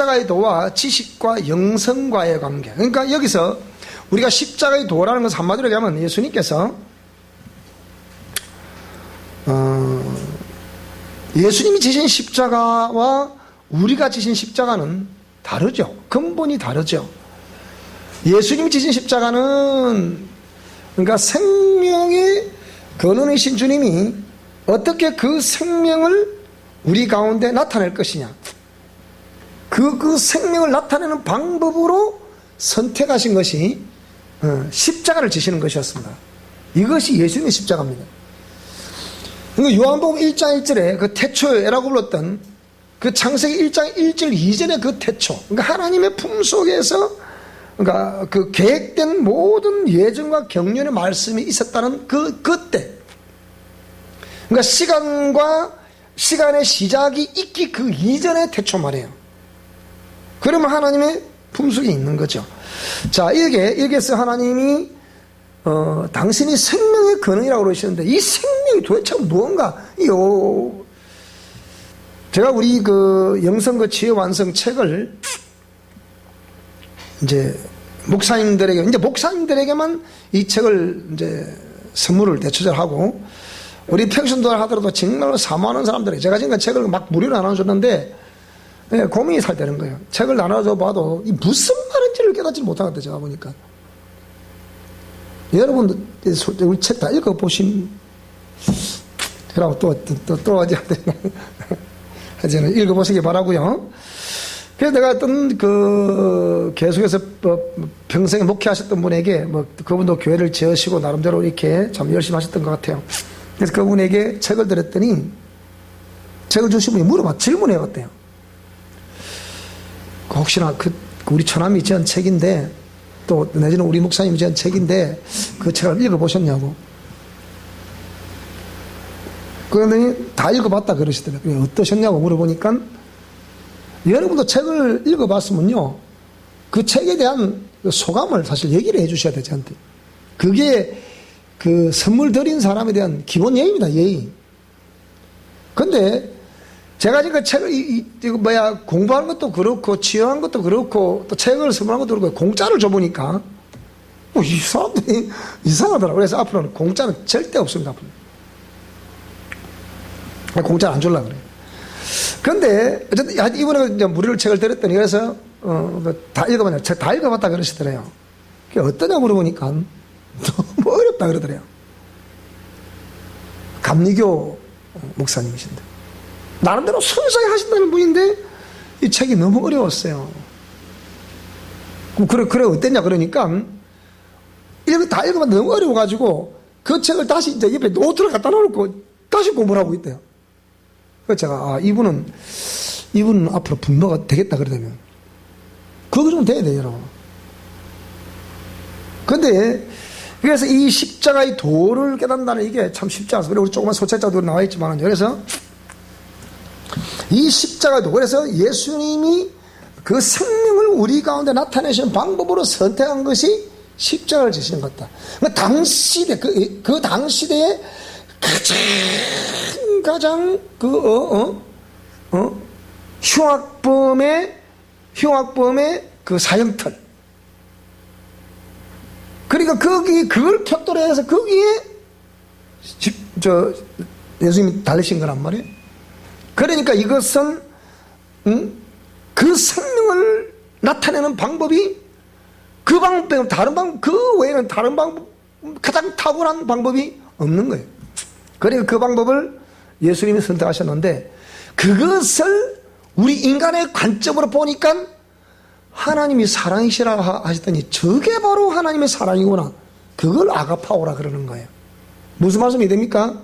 십자가의 도와 지식과 영성과의 관계. 그러니까 여기서 우리가 십자가의 도라는 것을 한마디로 얘기하면 예수님께서 예수님이 지신 십자가와 우리가 지신 십자가는 다르죠. 근본이 다르죠. 예수님이 지신 십자가는 그러니까 생명의 근원이신 주님이 어떻게 그 생명을 우리 가운데 나타낼 것이냐, 그 생명을 나타내는 방법으로 선택하신 것이 십자가를 지시는 것이었습니다. 이것이 예수님의 십자가입니다. 요한복음 1장 1절에 그 태초에라고 불렀던 그 창세기 1장 1절 이전의 그 태초, 그러니까 하나님의 품속에서 그러니까 그 계획된 모든 예정과 경륜의 말씀이 있었다는 그때, 그러니까 시간의 시작이 있기 그 이전의 태초 말이에요. 그러면 하나님의 품속에 있는 거죠. 자, 여기에서 하나님이 당신이 생명의 근원이라고 그러시는데 이 생명이 도대체 무언가? 제가 우리 그 영성 그 지혜 완성 책을 이제 목사님들에게만 이 책을 이제 선물을 대처절하고, 우리 평신도를 하더라도 정말로 사모하는 사람들에게 제가 지금 책을 막 무료로 나눠줬는데 고민이 살 때는 거예요. 책을 나눠줘 봐도 이 무슨 말인지를 깨닫지 못하겠다. 제가 보니까 여러분도 우리 책 다 읽어보신 그러고 또 하지 저는 읽어보시기 바라고요. 그래서 내가 어떤 계속해서 평생에 목회하셨던 분에게 그분도 교회를 지으시고 나름대로 이렇게 참 열심히 하셨던 것 같아요. 그래서 그분에게 책을 드렸더니 책을 주신 분이 질문해 왔대요. 혹시나 우리 처남이 지은 책인데 또 내지는 우리 목사님이 지은 책인데 그 책을 읽어보셨냐고. 그러더니 다 읽어봤다 그러시더라고요. 어떠셨냐고 물어보니까, 여러분도 책을 읽어봤으면요 그 책에 대한 소감을 사실 얘기를 해주셔야 돼요, 저한테. 그게 그 선물 드린 사람에 대한 기본 예의입니다, 예의. 근데 제가 지금 책을 공부하는 것도 그렇고 치유한 것도 그렇고 또 책을 선물한 것도 그렇고 공짜를 줘보니까 이 사람들이 이상하더라고요. 그래서 앞으로는 공짜는 절대 없습니다. 앞으로. 공짜를 안 주려고 그래요. 근데 어쨌든 이번에 이제 무료로 책을 드렸더니, 그래서 다 읽어봤냐, 책 다 읽어봤다 그러시더래요. 그게 어떠냐 물어보니까 너무 어렵다 그러더래요. 감리교 목사님이신데 나름대로 순수하게 하신다는 분인데 이 책이 너무 어려웠어요. 그래 어땠냐 그러니까 다 읽어봤는데 너무 어려워가지고 그 책을 다시 이제 옆에 노트를 갖다 놓고 다시 공부를 하고 있대요. 그래서 제가 이분은 앞으로 분노가 되겠다 그러다면 그거 좀 돼야 돼요, 여러분. 근데 그래서 이 십자가의 도를 깨닫는다는 이게 참 쉽지 않습니다. 우리 조그만 소책자도 나와 있지만, 그래서 이 십자가도, 그래서 예수님이 그 생명을 우리 가운데 나타내시는 방법으로 선택한 것이 십자가를 지시는 것이다. 그 당시대, 그 당시대에 가장 흉악범의 그 사형틀. 그러니까 그걸 벽돌에 해서 거기에 예수님이 달리신 거란 말이에요. 그러니까 이것은 그 생명을 나타내는 방법이 그 방법 빼고 다른 방법, 그 외에는 다른 방법, 가장 탁월한 방법이 없는 거예요. 그러니까 그 방법을 예수님이 선택하셨는데, 그것을 우리 인간의 관점으로 보니까 하나님이 사랑이시라 하셨더니 저게 바로 하나님의 사랑이구나. 그걸 아가파오라 그러는 거예요. 무슨 말씀이 됩니까?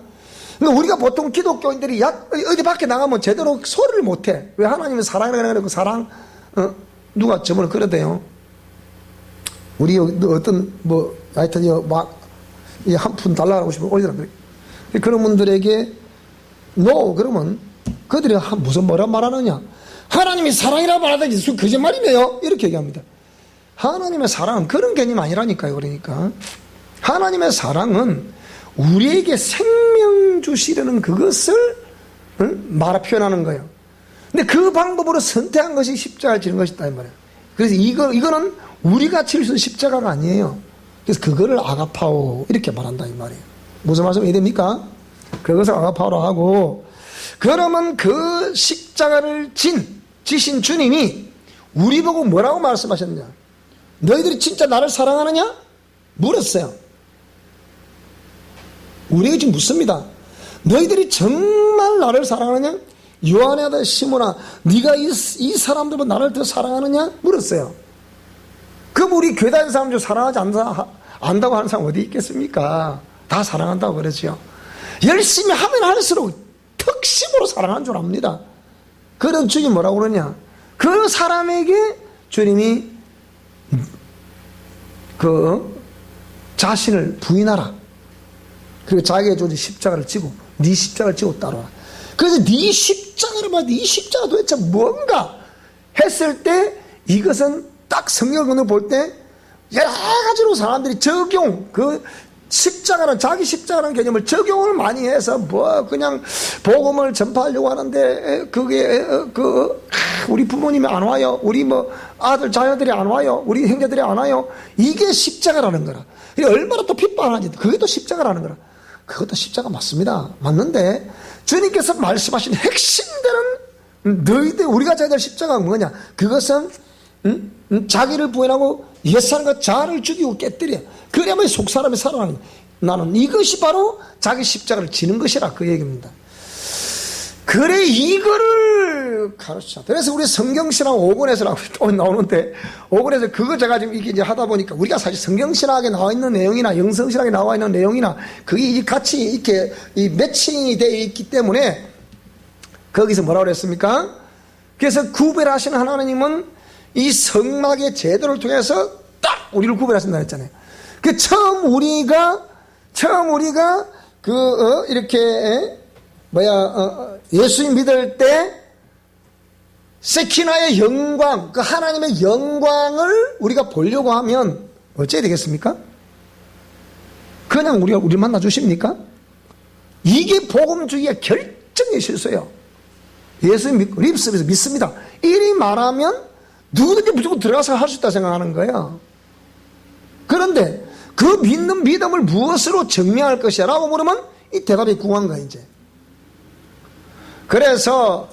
그러니까 우리가 보통 기독교인들이 어디 밖에 나가면 제대로 소리를 못해. 왜 하나님의 사랑이라고 그러고 사랑 누가 저번에 그러대요. 우리 어떤 하여튼 한 푼 달라고 싶으면 올리라 그래. 그런 분들에게 그러면 그들이 뭐라 말하느냐? 하나님이 사랑이라고 말하든지 거짓말이네요. 이렇게 얘기합니다. 하나님의 사랑은 그런 개념이 아니라니까요. 그러니까 하나님의 사랑은 우리에게 생명 주시려는 그것을 표현하는 거예요. 근데 그 방법으로 선택한 것이 십자가를 지는 것이다 이 말이에요. 그래서 이거는 우리가 칠 수 있는 십자가가 아니에요. 그래서 그거를 아가파오 이렇게 말한다 이 말이에요. 무슨 말씀 이해됩니까? 그것을 아가파오로 하고, 그러면 그 십자가를 지신 주님이 우리 보고 뭐라고 말씀하셨느냐? 너희들이 진짜 나를 사랑하느냐? 물었어요. 우리에게 지금 묻습니다. 너희들이 정말 나를 사랑하느냐? 요한의 아들 시몬아, 네가 이 사람들보다 나를 더 사랑하느냐? 물었어요. 그럼 우리 교회 다니는 사람 중 사랑하지 안다고 하는 사람 어디 있겠습니까? 다 사랑한다고 그러죠. 열심히 하면 할수록 특심으로 사랑하는 줄 압니다. 그런 주님이 뭐라고 그러냐? 그 사람에게 주님이 그 자신을 부인하라. 그리고 자기의 존재 십자가를 지고, 네 십자가를 지고 따라와. 그래서 네 십자가를 봐, 네 십자가 도대체 뭔가 했을 때, 이것은 딱 성경을 볼 때 여러 가지로 사람들이 적용, 그 십자가는, 자기 십자가라는 개념을 적용을 많이 해서 그냥 복음을 전파하려고 하는데, 그게 우리 부모님이 안 와요, 우리 아들 자녀들이 안 와요, 우리 형제들이 안 와요, 이게 십자가라는 거라. 얼마나 또 핍박하는지, 그게 또 십자가라는 거라. 그것도 십자가 맞습니다. 맞는데 주님께서 말씀하신 핵심되는 너희들, 우리가 져야 될 십자가가 뭐냐? 그것은 자기를 부인하고 옛사람과 자아를 죽이고 깨뜨려, 그래야만 속사람이 살아나는 거예요. 나는 이것이 바로 자기 십자가를 지는 것이라, 그 얘기입니다. 그래, 이거를 가르쳐. 그래서 우리 성경신학 5권에서 또 나오는데, 5권에서 그거 제가 지금 이렇게 이제 하다 보니까, 우리가 사실 성경신학에 나와 있는 내용이나 영성신학에 나와 있는 내용이나 그게 같이 이렇게 매칭이 되어 있기 때문에, 거기서 뭐라고 그랬습니까? 그래서 구별하시는 하나님은 이 성막의 제도를 통해서 딱 우리를 구별하신다 했잖아요. 그 처음 우리가 이렇게 예수님 믿을 때 세키나의 영광, 그 하나님의 영광을 우리가 보려고 하면 어찌해야 되겠습니까? 그냥 우리를 만나 주십니까? 이게 복음주의의 결정의 실수예요. 예수님 믿고 립스에서 믿습니다, 이리 말하면 누구든지 무조건 들어가서 할 수 있다 생각하는 거예요. 그런데 그 믿는 믿음을 무엇으로 증명할 것이야 라고 물으면 이 대답이 궁한 거야 이제. 그래서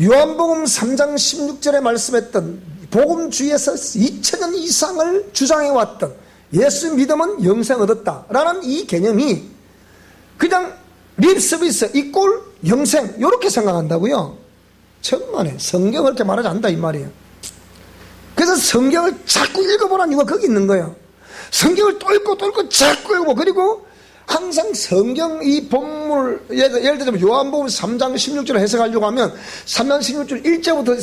요한복음 3장 16절에 말씀했던 복음주의에서 2000년 이상을 주장해왔던 예수 믿음은 영생 얻었다 라는 이 개념이 그냥 립서비스 이꼴 영생 이렇게 생각한다고요? 천만에 성경을 그렇게 말하지 않는다 이 말이에요. 그래서 성경을 자꾸 읽어보라는 이유가 거기 있는 거예요. 성경을 또 읽고 자꾸 읽어보. 그리고 항상 성경 이 본물, 예를 들면 요한복음 3장 16절을 해석하려고 하면 3장 16절 1절부터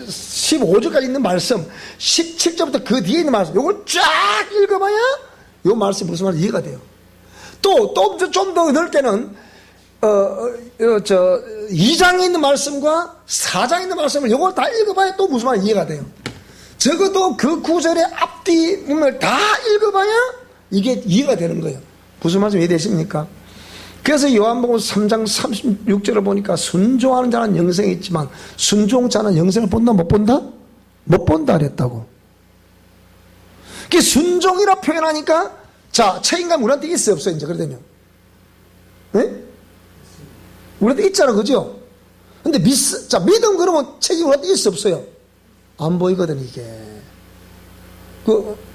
15절까지 있는 말씀, 17절부터 그 뒤에 있는 말씀, 요걸 쫙 읽어봐야 요 말씀이 무슨 말인지 이해가 돼요. 또 좀 더 넓게는 2장에 있는 말씀과 4장에 있는 말씀을 요걸 다 읽어봐야 또 무슨 말인지 이해가 돼요. 적어도 그 구절의 앞뒤 부분을 다 읽어봐야 이게 이해가 되는 거예요. 무슨 말씀 이해되십니까? 그래서 요한복음 3장 36절을 보니까 순종하는 자는 영생이 있지만 순종자는 영생을 본다 못 본다? 못 본다 그랬다고. 그 순종이라 표현하니까 자, 책임감 우리한테 있어요 없어요 이제 그러면? 네? 우리한테 있잖아 그죠? 근데 믿음 그러면 책임 우리한테 있어 없어요? 안 보이거든 이게.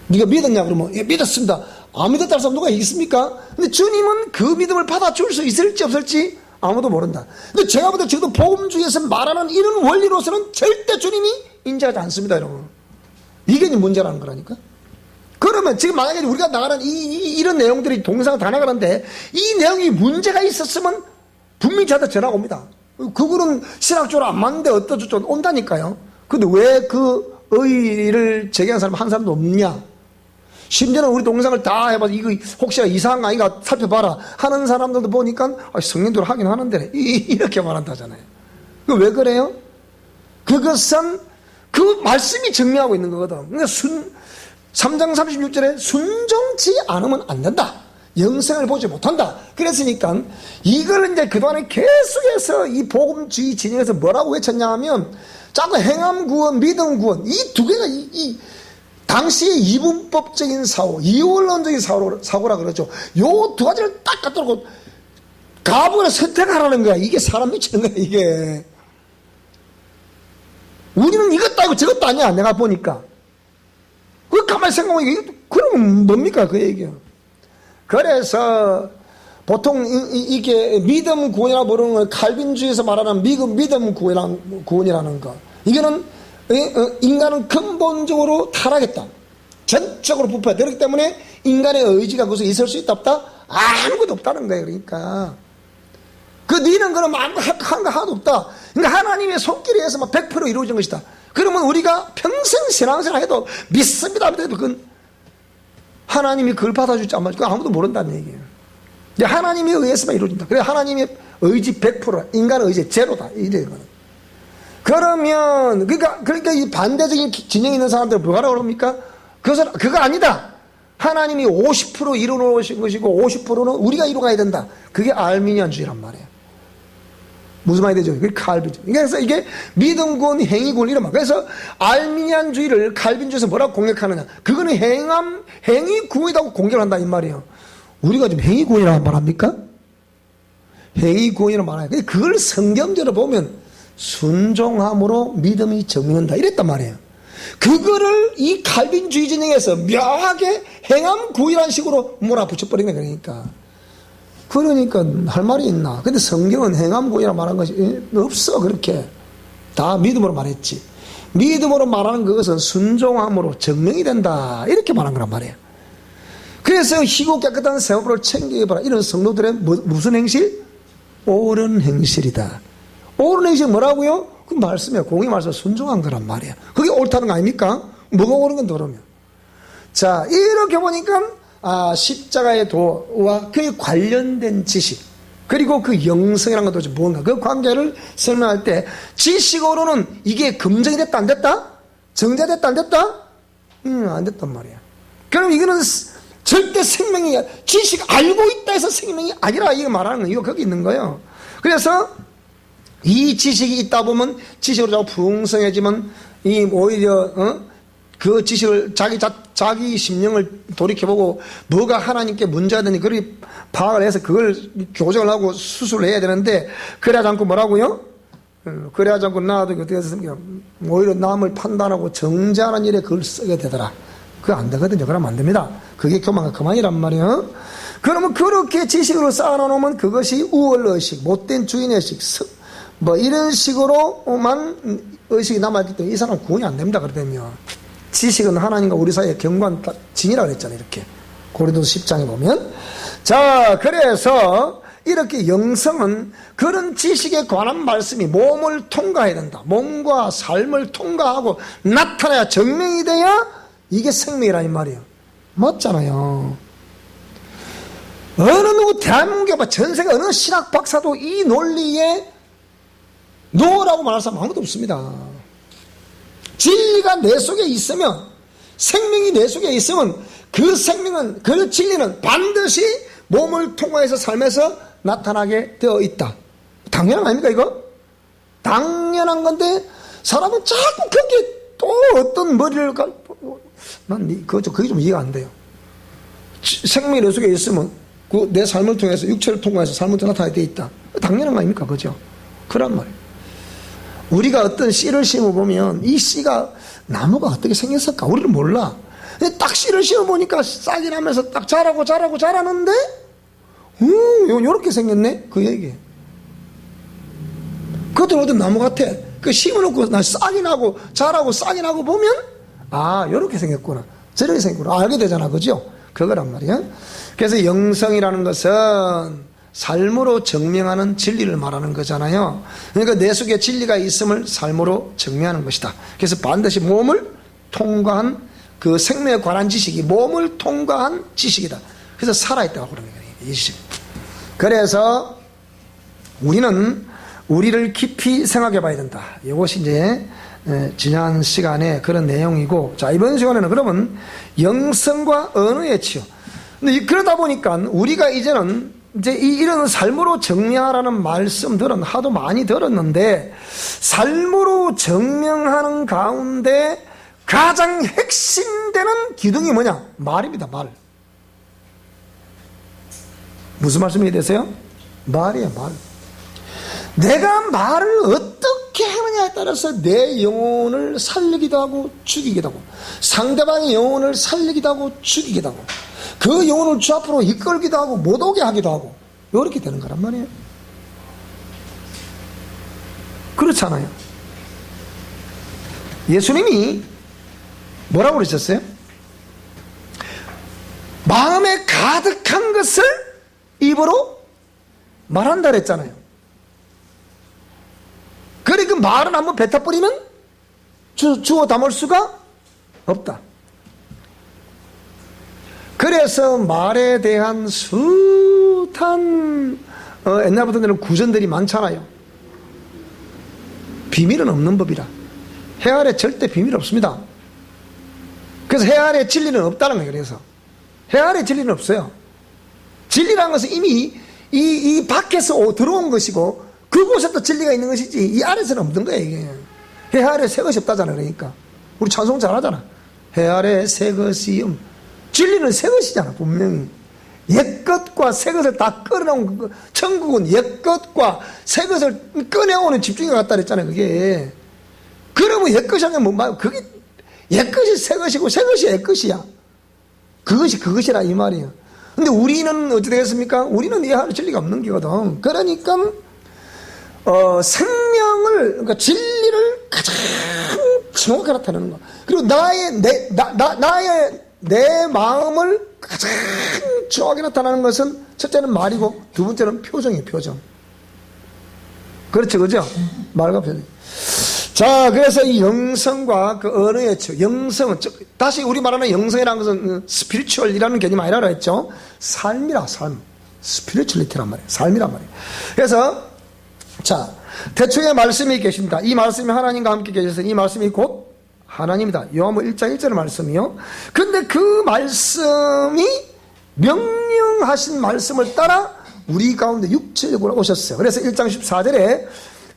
네가 믿었냐 그러면 예, 믿었습니다. 안 믿었다는 사람 누가 있습니까? 근데 주님은 그 믿음을 받아줄 수 있을지 없을지 아무도 모른다. 근데 제가 볼 때 지금도 복음주의에서 말하는 이런 원리로서는 절대 주님이 인정하지 않습니다 여러분. 이게 문제라는 거라니까. 그러면 지금 만약에 우리가 나가는 이런 내용들이 동영상 다 나가는데 이 내용이 문제가 있었으면 분명히 저한테 전화가 옵니다. 그거는 신학적으로 안 맞는데 어떠저쩌 온다니까요. 근데 왜 그 의의를 제기한 사람 한 사람도 없냐? 심지어는 우리 동영상을 다 해봐서 이거 혹시 이상한 거 아닌가 살펴봐라 하는 사람들도 보니까 성령대로 하긴 하는데 이렇게 말한다잖아요. 그 왜 그래요? 그것은 그 말씀이 증명하고 있는 거거든. 그러니까 3장 36절에 순종치 않으면 안 된다. 영생을 보지 못한다. 그랬으니까 이걸 이제 그동안에 계속해서 이 복음주의 진영에서 뭐라고 외쳤냐 하면 자꾸 행함 구원, 믿음 구원, 이 두 개가 이 당시의 이분법적인 사고, 이원론적인 사고라 그러죠. 요 두 가지를 딱 갖다 놓고 가부를 선택하라는 거야. 이게 사람 미치는 거야, 이게. 우리는 이것도 아니고 저것도 아니야, 내가 보니까. 그 가만히 생각해보면, 그러면 뭡니까, 그 얘기야. 그래서, 보통 이게 믿음 구원이라고 부르는 걸 칼빈주의에서 말하는 믿음 구원이라는 거. 이거는, 인간은 근본적으로 타락했다. 전적으로 부패했다. 그렇기 때문에 인간의 의지가 거기서 있을 수 있다, 없다? 아무것도 없다는 거예요, 그러니까. 니는 그럼 한 거 하나도 없다. 그러니까 하나님의 손길에 의해서 100% 이루어진 것이다. 그러면 우리가 평생 신앙생활 해도 믿습니다. 해도 그건 하나님이 그걸 받아줄지 안 받아줄지 아무도 모른다는 얘기예요. 하나님에 의해서만 이루어진다. 그래 하나님의 의지 100%, 인간의 의지 제로다. 이래요. 그러면, 그러니까 이 반대적인 진영에 있는 사람들은 뭐라고 그럽니까? 그거 아니다. 하나님이 50% 이루어놓으신 것이고 50%는 우리가 이루어가야 된다. 그게 알미니안주의란 말이에요. 무슨 말이 되죠? 그게 칼빈주의. 그래서 이게 믿음 구원, 행위 구원 이런 말. 그래서 알미니안주의를 칼빈주의에서 뭐라고 공격하느냐? 그거는 행위 구원이라고 공격을 한다 이 말이에요. 우리가 지금 행위 구원이라고 말합니까? 행위 구원이라고 말해요. 그걸 성경적으로 보면 순종함으로 믿음이 정민한다 이랬단 말이에요. 그거를 이 칼빈주의 진영에서 묘하게 행함 구이라는 식으로 몰아붙여버린 거야. 그러니까 할 말이 있나. 근데 성경은 행함 구이라 말한 것이 없어. 그렇게 다 믿음으로 말했지. 믿음으로 말하는 그것은 순종함으로 증명이 된다 이렇게 말한 거란 말이에요. 그래서 희고 깨끗한 세법을 챙겨봐라. 이런 성도들의 무슨 행실? 옳은 행실이다. 옳은 행실 뭐라고요? 그 말씀이야. 공의 말씀 순종한 거란 말이야. 그게 옳다는 거 아닙니까? 뭐가 옳은 건데 그러면. 자, 이렇게 보니까 십자가의 도와 그에 관련된 지식 그리고 그 영성이라는 것도 뭔가 그 관계를 설명할 때 지식으로는 이게 검증이 됐다 안 됐다? 정제됐다 안 됐다? 안 됐단 말이야. 그럼 이거는 절대 생명이 지식 알고 있다 해서 생명이 아니라 이거 말하는 거 이거 거기 있는 거예요. 그래서 이 지식이 있다 보면 지식으로 자꾸 풍성해지면 이 오히려 그 지식을 자기 심령을 돌이켜보고 뭐가 하나님께 문제가 되니 그걸 파악을 해서 그걸 교정을 하고 수술을 해야 되는데 그래야지 않고 뭐라고요? 그래야지 않고 나도 어떻게 했습니까? 오히려 남을 판단하고 정죄하는 일에 그걸 쓰게 되더라. 그거 안 되거든요. 그러면 안 됩니다. 그게 교만과 그만이란 말이에요. 그러면 그렇게 지식으로 쌓아놓으면 그것이 우월의식, 못된 주인의식, 이런 식으로만 의식이 남아있기 때문에 이 사람은 구원이 안 됩니다. 그러면 지식은 하나님과 우리 사이의 경관 진이라고 했잖아요. 이렇게 고린도서 10장에 보면 자 그래서 이렇게 영성은 그런 지식에 관한 말씀이 몸을 통과해야 된다. 몸과 삶을 통과하고 나타나야 증명이 돼야 이게 생명이라는 말이에요. 맞잖아요. 어느 누구 대한민국에 전 세계 어느 신학 박사도 이 논리에 노라고 말할 사람 아무도 없습니다. 진리가 내 속에 있으면 생명이 내 속에 있으면 그 생명은 그 진리는 반드시 몸을 통과해서 삶에서 나타나게 되어 있다. 당연한 거 아닙니까 이거? 당연한 건데 사람은 자꾸 거기에 또 어떤 머리를 난 그게 좀 이해가 안 돼요. 생명이 내 속에 있으면 그 내 삶을 통해서 육체를 통과해서 삶을 통해 나타나게 되어 있다. 당연한 거 아닙니까? 그죠? 그런 말이에요. 우리가 어떤 씨를 심어보면 이 씨가 나무가 어떻게 생겼을까? 우리는 몰라. 딱 씨를 심어보니까 싹이 나면서 딱 자라는데 요렇게 생겼네? 그 얘기예요. 그것도 어떤 나무 같아. 그 심어놓고 나 싹이 나고 자라고 싹이 나고 보면 요렇게 생겼구나. 저렇게 생겼구나. 알게 되잖아. 그죠? 그거란 말이야. 그래서 영성이라는 것은 삶으로 증명하는 진리를 말하는 거잖아요. 그러니까 내 속에 진리가 있음을 삶으로 증명하는 것이다. 그래서 반드시 몸을 통과한 그 생명에 관한 지식이 몸을 통과한 지식이다. 그래서 살아있다고 그러는 거예요. 이 지식. 그래서 우리는 우리를 깊이 생각해 봐야 된다. 이것이 이제 지난 시간에 그런 내용이고 자 이번 시간에는 그러면 영성과 언어의 치유. 근데 그러다 보니까 우리가 이제는 이제 이런 삶으로 정리하라는 말씀들은 하도 많이 들었는데, 삶으로 증명하는 가운데 가장 핵심되는 기둥이 뭐냐? 말입니다. 말. 무슨 말씀이 되세요? 말이에요. 말. 내가 말을 어떻게 하느냐에 따라서 내 영혼을 살리기도 하고 죽이기도 하고, 상대방의 영혼을 살리기도 하고 죽이기도 하고, 그 영혼을 주 앞으로 이끌기도 하고 못 오게 하기도 하고, 이렇게 되는 거란 말이에요. 그렇잖아요. 예수님이 뭐라고 그러셨어요? 마음에 가득한 것을 입으로 말한다 그랬잖아요. 그러니까 말은 한번 뱉어버리면 주워 담을 수가 없다. 그래서 말에 대한 숱한 옛날부터 구전들이 많잖아요. 비밀은 없는 법이라. 해 아래 절대 비밀 없습니다. 그래서 해 아래 진리는 없다는 거예요. 그래서 해 아래 진리는 없어요. 진리라는 것은 이미 이 밖에서 들어온 것이고, 그곳에 또 진리가 있는 것이지 이 아래서는 없는 거예요. 이게 해 아래 새 것이 없다잖아. 그러니까 우리 찬송 잘하잖아. 해 아래 새 것이 진리는 새 것이잖아. 분명히 옛것과 새 것을 다 끌어내온 천국은 옛것과 새 것을 꺼내오는 집중이 같다 그랬잖아요. 그게 그러면 옛것이 아니면 뭐 그게 옛것이 새 것이고 새 것이 옛것이야. 그것이 그것이라 이 말이에요. 근데 우리는 어떻게 되겠습니까? 우리는 이 하늘 진리가 없는 거거든. 그러니까 생명을, 그러니까 진리를 가장 정확하게 나타내는 거. 그리고 내 마음을 가장 정확하게 나타나는 것은 첫째는 말이고, 두 번째는 표정이에요. 표정. 그렇죠, 그죠? 말과 표정. 자, 그래서 이 영성과 그 언어의 영성은, 다시 우리 말하는 영성이라는 것은 스피리추얼이라는 개념이 아니라 했죠. 삶이라, 삶. 스피리추얼리티란 말이에요. 삶이란 말이에요. 그래서 자, 태초에 말씀이 계십니다. 이 말씀이 하나님과 함께 계셔서 이 말씀이 곧 하나님이다. 요한복음 1장 1절의 말씀이요. 근데 그 말씀이 명령하신 말씀을 따라 우리 가운데 육체적으로 오셨어요. 그래서 1장 14절에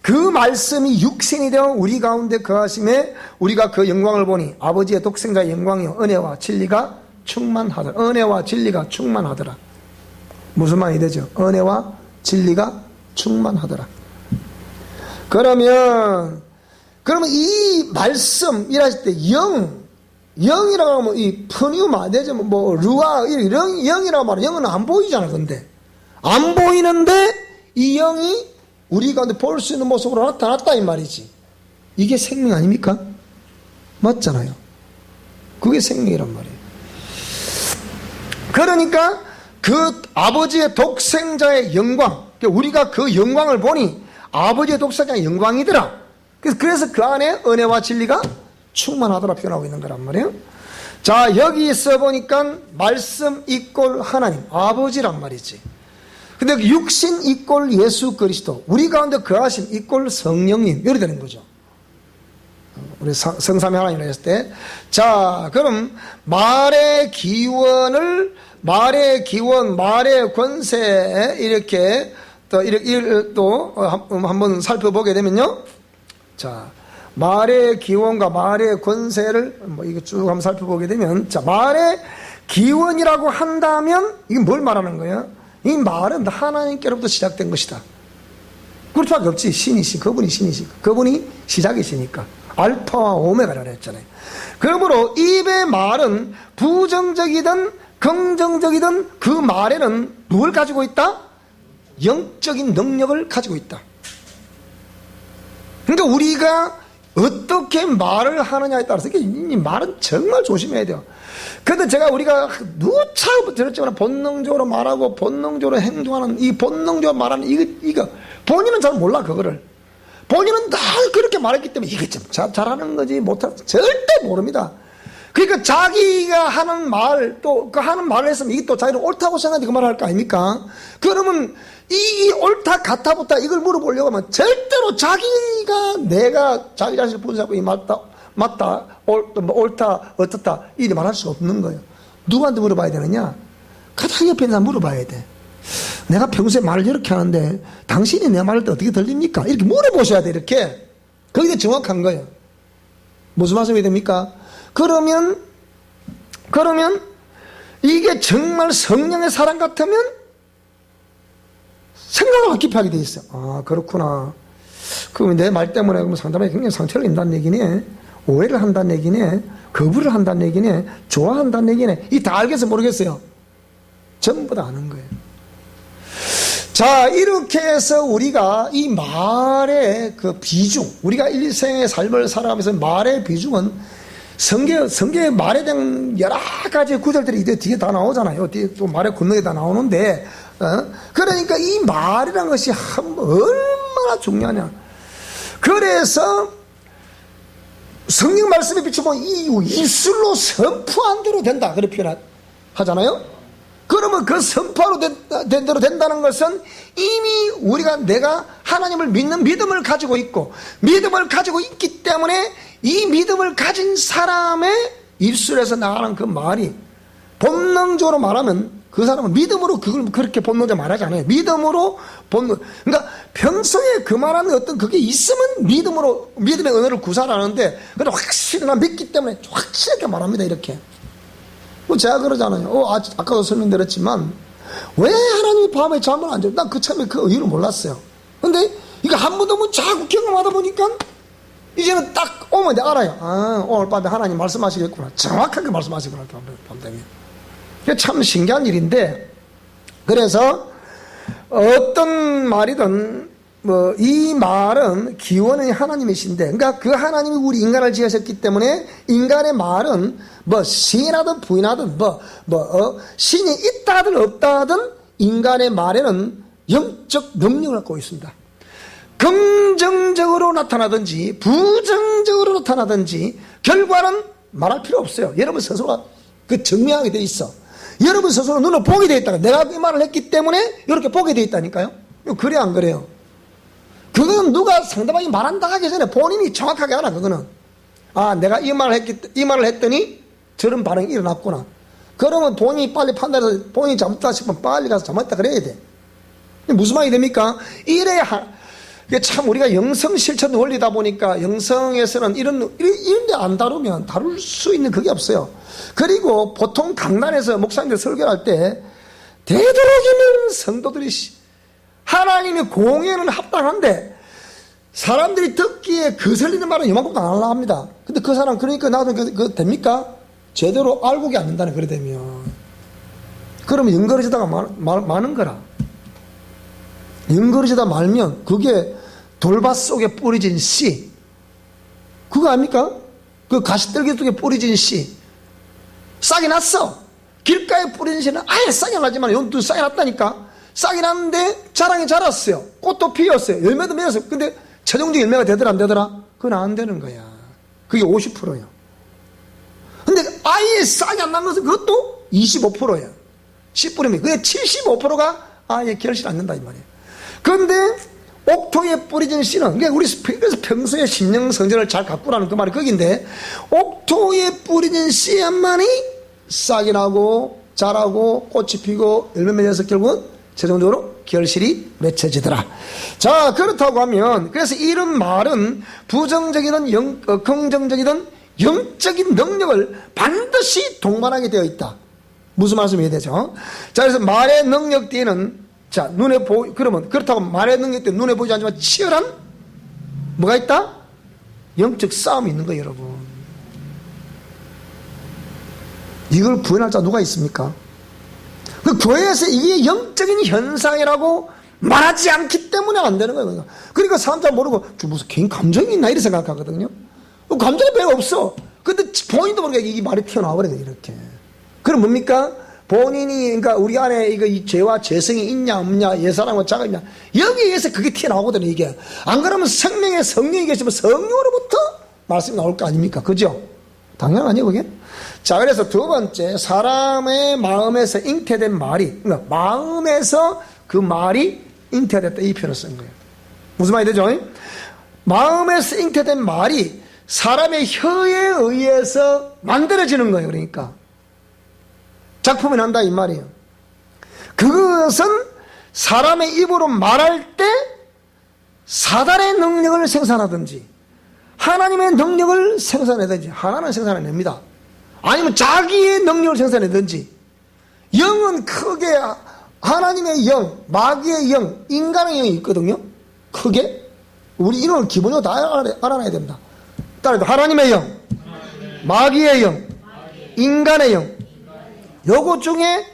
그 말씀이 육신이 되어 우리 가운데 거하심에 우리가 그 영광을 보니 아버지의 독생자의 영광이요 은혜와 진리가 충만하더라. 은혜와 진리가 충만하더라. 무슨 말이 되죠? 은혜와 진리가 충만하더라. 그러면 이 말씀이라 때 영이라고 하면 이 푸뉴마 내지 뭐 루아 이런 영이라고 말하면 영은 안 보이잖아. 근데 안 보이는데 이 영이 우리 가운데 볼 수 있는 모습으로 나타났다 이 말이지. 이게 생명 아닙니까? 맞잖아요. 그게 생명이란 말이에요. 그러니까 그 아버지의 독생자의 영광, 우리가 그 영광을 보니 아버지의 독생자의 영광이더라. 그래서 그 안에 은혜와 진리가 충만하더라 표현하고 있는 거란 말이에요. 자, 여기 있어 보니까 말씀 이꼴 하나님, 아버지란 말이지. 근데 육신 이꼴 예수 그리스도, 우리 가운데 거하신 이꼴 성령님, 이렇게 되는 거죠. 우리 성삼위 하나님을 했을 때. 자, 그럼 말의 기원, 말의 권세, 이렇게 또 한번 살펴보게 되면요. 자, 말의 기원과 말의 권세를 이거 쭉 한번 살펴보게 되면, 자, 말의 기원이라고 한다면 이게 뭘 말하는 거예요? 이 말은 하나님께로부터 시작된 것이다. 그럴 수밖에 없지. 신이시, 그분이 신이시니까, 그분이 시작이시니까. 알파와 오메가라 그랬잖아요. 그러므로 입의 말은 부정적이든 긍정적이든 그 말에는 뭘 가지고 있다? 영적인 능력을 가지고 있다. 그러니까 우리가 어떻게 말을 하느냐에 따라서 이 말은 정말 조심해야 돼요. 그런데 우리가 누차부터 들었지만 본능적으로 말하고 본능적으로 행동하는 이 본능적으로 말하는 이거 본인은 잘 몰라. 그거를 본인은 다 그렇게 말했기 때문에 이게 좀 잘하는 거지 못하는 절대 모릅니다. 그러니까 자기가 하는 말, 또 그 하는 말을 했으면 이게 또 자기는 옳다고 생각하는데 그 말을 할 거 아닙니까? 그러면 이 옳다 같다부터 이걸 물어보려고 하면 절대로 내가 자기 자신을 분석하고 이 맞다 옳다 어떻다 이렇게 말할 수 없는 거예요. 누구한테 물어봐야 되느냐? 가장 옆에 있는 사람 물어봐야 돼. 내가 평소에 말을 이렇게 하는데 당신이 내 말을 어떻게 들립니까? 이렇게 물어보셔야 돼. 이렇게. 그게 정확한 거예요. 무슨 말씀이 됩니까? 그러면 이게 정말 성령의 사랑 같으면 생각을 깊이 하게 돼 있어요. 아, 그렇구나. 그럼 내 말 때문에 그러면 상대방이 굉장히 상처를 입는다는 얘기네. 오해를 한다는 얘기네. 거부를 한다는 얘기네. 좋아한다는 얘기네. 이 다 알겠어요, 모르겠어요? 전부 다 아는 거예요. 자, 이렇게 해서 우리가 이 말의 그 비중, 우리가 일생의 삶을 살아가면서 말의 비중은 성경의 말에 대한 여러 가지 구절들이 뒤에 다 나오잖아요. 뒤에 또 말의 건너에 다 나오는데, 그러니까 이 말이라는 것이 얼마나 중요하냐. 그래서 성경 말씀에 비추면 이 입술로 선포한 대로 된다. 그렇게 표현하잖아요. 그러면 그 선포로 된 대로 된다는 것은 이미 내가 하나님을 믿는 믿음을 가지고 있고, 믿음을 가지고 있기 때문에 이 믿음을 가진 사람의 입술에서 나가는 그 말이 본능적으로 말하면 그 사람은 믿음으로 그걸 그렇게 본능적으로 말하지 않아요. 믿음으로 그러니까 평소에 그 말하는 어떤 그게 있으면 믿음의 언어를 구사하는데, 근데 확실히 난 믿기 때문에 확실하게 말합니다. 이렇게. 제가 그러잖아요. 아까도 설명드렸지만, 왜 하나님이 밤에 잠을 안 자요? 난 처음에 그 이유를 몰랐어요. 근데 이거 한 번 더 자꾸 경험하다 보니까 이제는 딱 오면 내가 알아요. 아, 오늘 밤에 하나님 말씀하시겠구나. 정확하게 말씀하시구나. 밤 되면. 이게 참 신기한 일인데, 그래서 어떤 말이든 이 말은 기원은 하나님이신데, 그러니까 그 하나님이 우리 인간을 지으셨기 때문에 인간의 말은 시인하든 부인하든 신이 있다 하든 없다 하든 인간의 말에는 영적 능력을 갖고 있습니다. 긍정적으로 나타나든지 부정적으로 나타나든지 결과는 말할 필요 없어요. 여러분 스스로가 그 증명하게 돼 있어. 여러분 스스로 눈을 보게 돼 있다. 내가 이 말을 했기 때문에 이렇게 보게 돼 있다니까요. 그래 안 그래요? 그건 누가 상대방이 말한다 하기 전에 본인이 정확하게 알아. 그거는 내가 이 말을 했더니 저런 반응이 일어났구나. 그러면 본인이 빨리 판단해서 본인이 잘못다 싶으면 빨리 가서 잘못했다 그래야 돼. 무슨 말이 됩니까? 이게 참 우리가 영성 실천 원리다 보니까 영성에서는 이런데 안 다루면 다룰 수 있는 그게 없어요. 그리고 보통 강단에서 목사님들 설교할 때 되도록이면 성도들이 하나님의 공예는 합당한데 사람들이 듣기에 거슬리는 말은 이만큼도 안 하려고 합니다. 근데 그 사람 그러니까 나도 그거 됩니까? 제대로 알고게 안 된다는 그래 되면. 그러면 연거러지다가 마는 거라. 연거러지다 말면 그게 돌밭 속에 뿌려진 씨. 그거 아닙니까? 그 가시떨기 속에 뿌려진 씨. 싹이 났어. 길가에 뿌려진 씨는 아예 싹이 나지만 연두 싹이 났다니까. 싹이 났는데 자랑이 자랐어요. 꽃도 피었어요. 열매도 맺었어요. 근데 최종적인 열매가 되더라 안 되더라? 그건 안 되는 거야. 그게 50%야. 근데 아예 싹이 안 난 것은 그것도 25%야. 10%면 그게 75%가 아예 결실 안 된다 이 말이에요. 그런데 옥토에 뿌려진 씨는, 그러니까 우리 그래서 평소에 신령 성전을 잘 가꾸라는 그 말이 거긴데, 옥토에 뿌려진 씨야만이 싹이 나고 자라고 꽃이 피고 열매 맺어서 결국은 최종적으로 결실이 맺혀지더라. 자, 그렇다고 하면 그래서 이런 말은 부정적이든 긍정적이든 영적인 능력을 반드시 동반하게 되어 있다. 무슨 말씀이 해야 되죠? 자, 그래서 말의 능력 뒤에는 그러면 그렇다고 말의 능력 때문에 눈에 보이지 않지만 치열한 뭐가 있다? 영적 싸움이 있는 거예요, 여러분. 이걸 구현할 자 누가 있습니까? 그 교회에서 이게 영적인 현상이라고 말하지 않기 때문에 안 되는 거예요. 그러니까 사람들 모르고 무슨 개인 감정이 있나 이렇게 생각하거든요. 감정이 별로 없어. 근데 본인도 모르게 이 말이 튀어나와 버려요, 이렇게. 그럼 뭡니까? 본인이, 그러니까 우리 안에 이 죄와 죄성이 있냐, 없냐, 예사랑과 자가 있냐. 여기에 의해서 그게 튀어나오거든요, 이게. 안 그러면 생명에 성령이 계시면 성령으로부터 말씀이 나올 거 아닙니까? 그죠? 당연하죠, 그게? 자, 그래서 두 번째, 사람의 마음에서 잉태된 말이, 그러니까 마음에서 그 말이 잉태됐다, 이 표현을 쓴 거예요. 무슨 말이 되죠? 마음에서 잉태된 말이 사람의 혀에 의해서 만들어지는 거예요, 그러니까. 작품이 난다 이 말이에요. 그것은 사람의 입으로 말할 때 사단의 능력을 생산하든지 하나님의 능력을 생산하든지, 하나는 생산해냅니다. 아니면 자기의 능력을 생산하든지, 영은 크게 하나님의 영, 마귀의 영, 인간의 영이 있거든요. 크게 우리 이런 걸 기본적으로 다 알아놔야 됩니다. 따라서 하나님의 영, 마귀의 영, 인간의 영. 요것 중에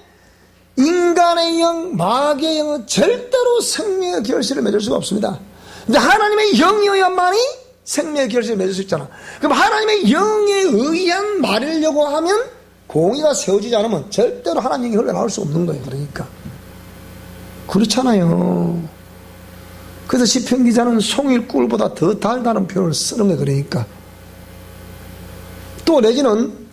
인간의 영, 마귀의 영은 절대로 생명의 결실을 맺을 수가 없습니다. 근데 하나님의 영이어야만이 생명의 결실을 맺을 수 있잖아. 그럼 하나님의 영에 의한 말이려고 하면 공의가 세워지지 않으면 절대로 하나님의 영이 흘러나올 수 없는 거예요. 그러니까 그렇잖아요. 그래서 시편 기자는 송일 꿀보다 더 달다는 표현을 쓰는 거예요. 그러니까 또 내지는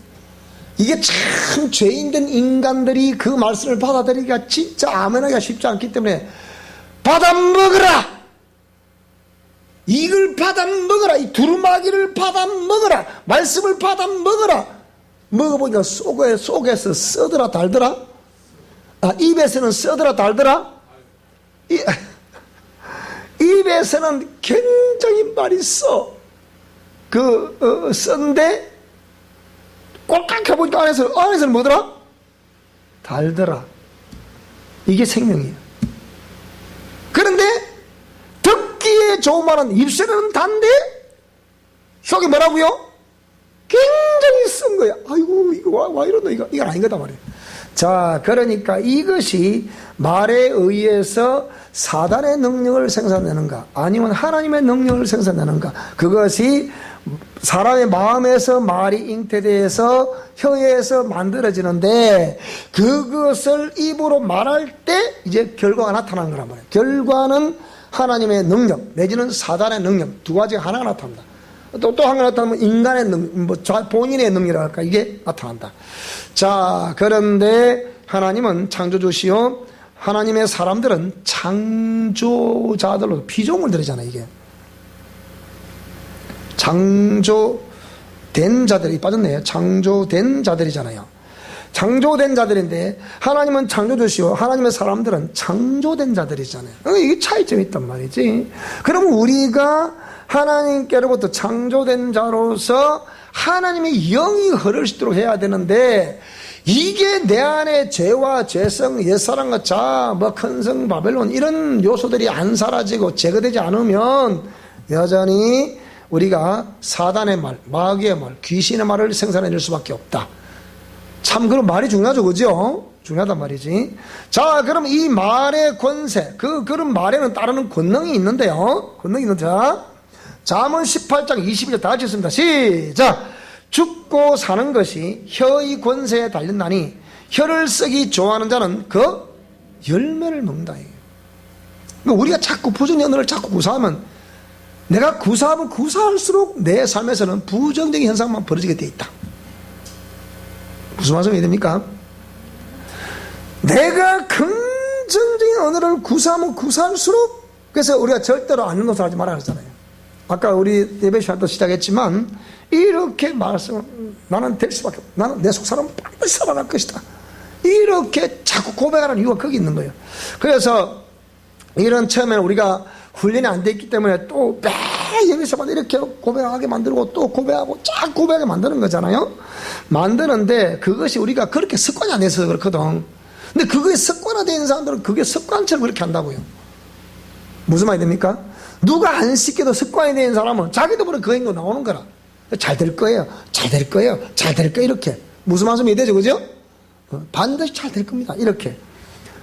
이게 참 죄인된 인간들이 그 말씀을 받아들이기가 진짜 아멘하기가 쉽지 않기 때문에 받아 먹으라, 이걸 받아 먹어라, 이 두루마기를 받아 먹어라, 말씀을 받아 먹어라. 먹어보니까 속에서 써더라 달더라. 입에서는 써더라 달더라. 입에서는 굉장히 말이 써. 쓴데 꼴깍 해보니까 안에서는 뭐더라? 달더라. 이게 생명이에요. 그런데 듣기에 좋은 말은 입술에는 단데 속에 뭐라고요? 굉장히 쓴 거야. 아이고 이거 와 이러노. 이건 아닌 거다 말이에요. 자, 그러니까 이것이 말에 의해서 사단의 능력을 생산하는가 아니면 하나님의 능력을 생산하는가, 그것이 사람의 마음에서 말이 잉태되어서 혀에서 만들어지는데, 그것을 입으로 말할 때 이제 결과가 나타나는 거란 말이에요. 결과는 하나님의 능력 내지는 사단의 능력, 두 가지가 하나가 나타납니다. 또 하나 나타나면 인간의 능력, 본인의 능력이라 할까, 이게 나타난다. 자, 그런데 하나님은 창조주시요 하나님의 사람들은 창조자들로 비종을 들이잖아요. 이게 창조된 자들이 빠졌네요. 창조된 자들이잖아요. 창조된 자들인데 하나님은 창조주시요 하나님의 사람들은 창조된 자들이잖아요. 이게 차이점이 있단 말이지. 그럼 우리가 하나님께로부터 창조된 자로서 하나님의 영이 흐를 수 있도록 해야 되는데, 이게 내 안에 죄와 죄성, 옛사람과 자, 큰성, 바벨론 이런 요소들이 안 사라지고 제거되지 않으면 여전히 우리가 사단의 말, 마귀의 말, 귀신의 말을 생산해낼 수밖에 없다. 참 그런 말이 중요하죠, 그죠? 중요하단 말이지. 자, 그럼 이 말의 권세, 그런 말에는 따르는 권능이 있는데요. 권능이 있는데, 잠언 18장 22절 다 같이 읽습니다. 시작. 죽고 사는 것이 혀의 권세에 달렸나니 혀를 쓰기 좋아하는 자는 그 열매를 먹는다. 그러니까 우리가 자꾸 부정의 언어를 자꾸 구사하면, 내가 구사하면 구사할수록 내 삶에서는 부정적인 현상만 벌어지게 돼 있다. 무슨 말씀이 됩니까? 내가 긍정적인 언어를 구사하면 구사할수록, 그래서 우리가 절대로 안 웃는 소리 하지 말아야 하잖아요. 아까 우리 예배 시간도 시작했지만, 이렇게 말씀, 나는 될 수밖에 없다, 나는 내 속사람은 반드시 살아날 것이다, 이렇게 자꾸 고백하는 이유가 거기 있는 거예요. 그래서 이런 처음에는 우리가 훈련이 안 돼 있기 때문에 또 매 예배시간마다 이렇게 고백하게 만들고 또 고백하고 쫙 고백하게 만드는 거잖아요. 만드는데 그것이 우리가 그렇게 습관이 안 돼서 그렇거든. 근데 그거에 습관화되어 있는 사람들은 그게 습관처럼 그렇게 한다고요. 무슨 말이 됩니까? 누가 안 시켜도 습관이 되는 사람은 자기도 모르게 그 행동 나오는 거라. 잘 될 거예요, 잘 될 거예요, 잘 될 거예요, 이렇게. 무슨 말씀이 되죠, 그죠? 반드시 잘 될 겁니다, 이렇게.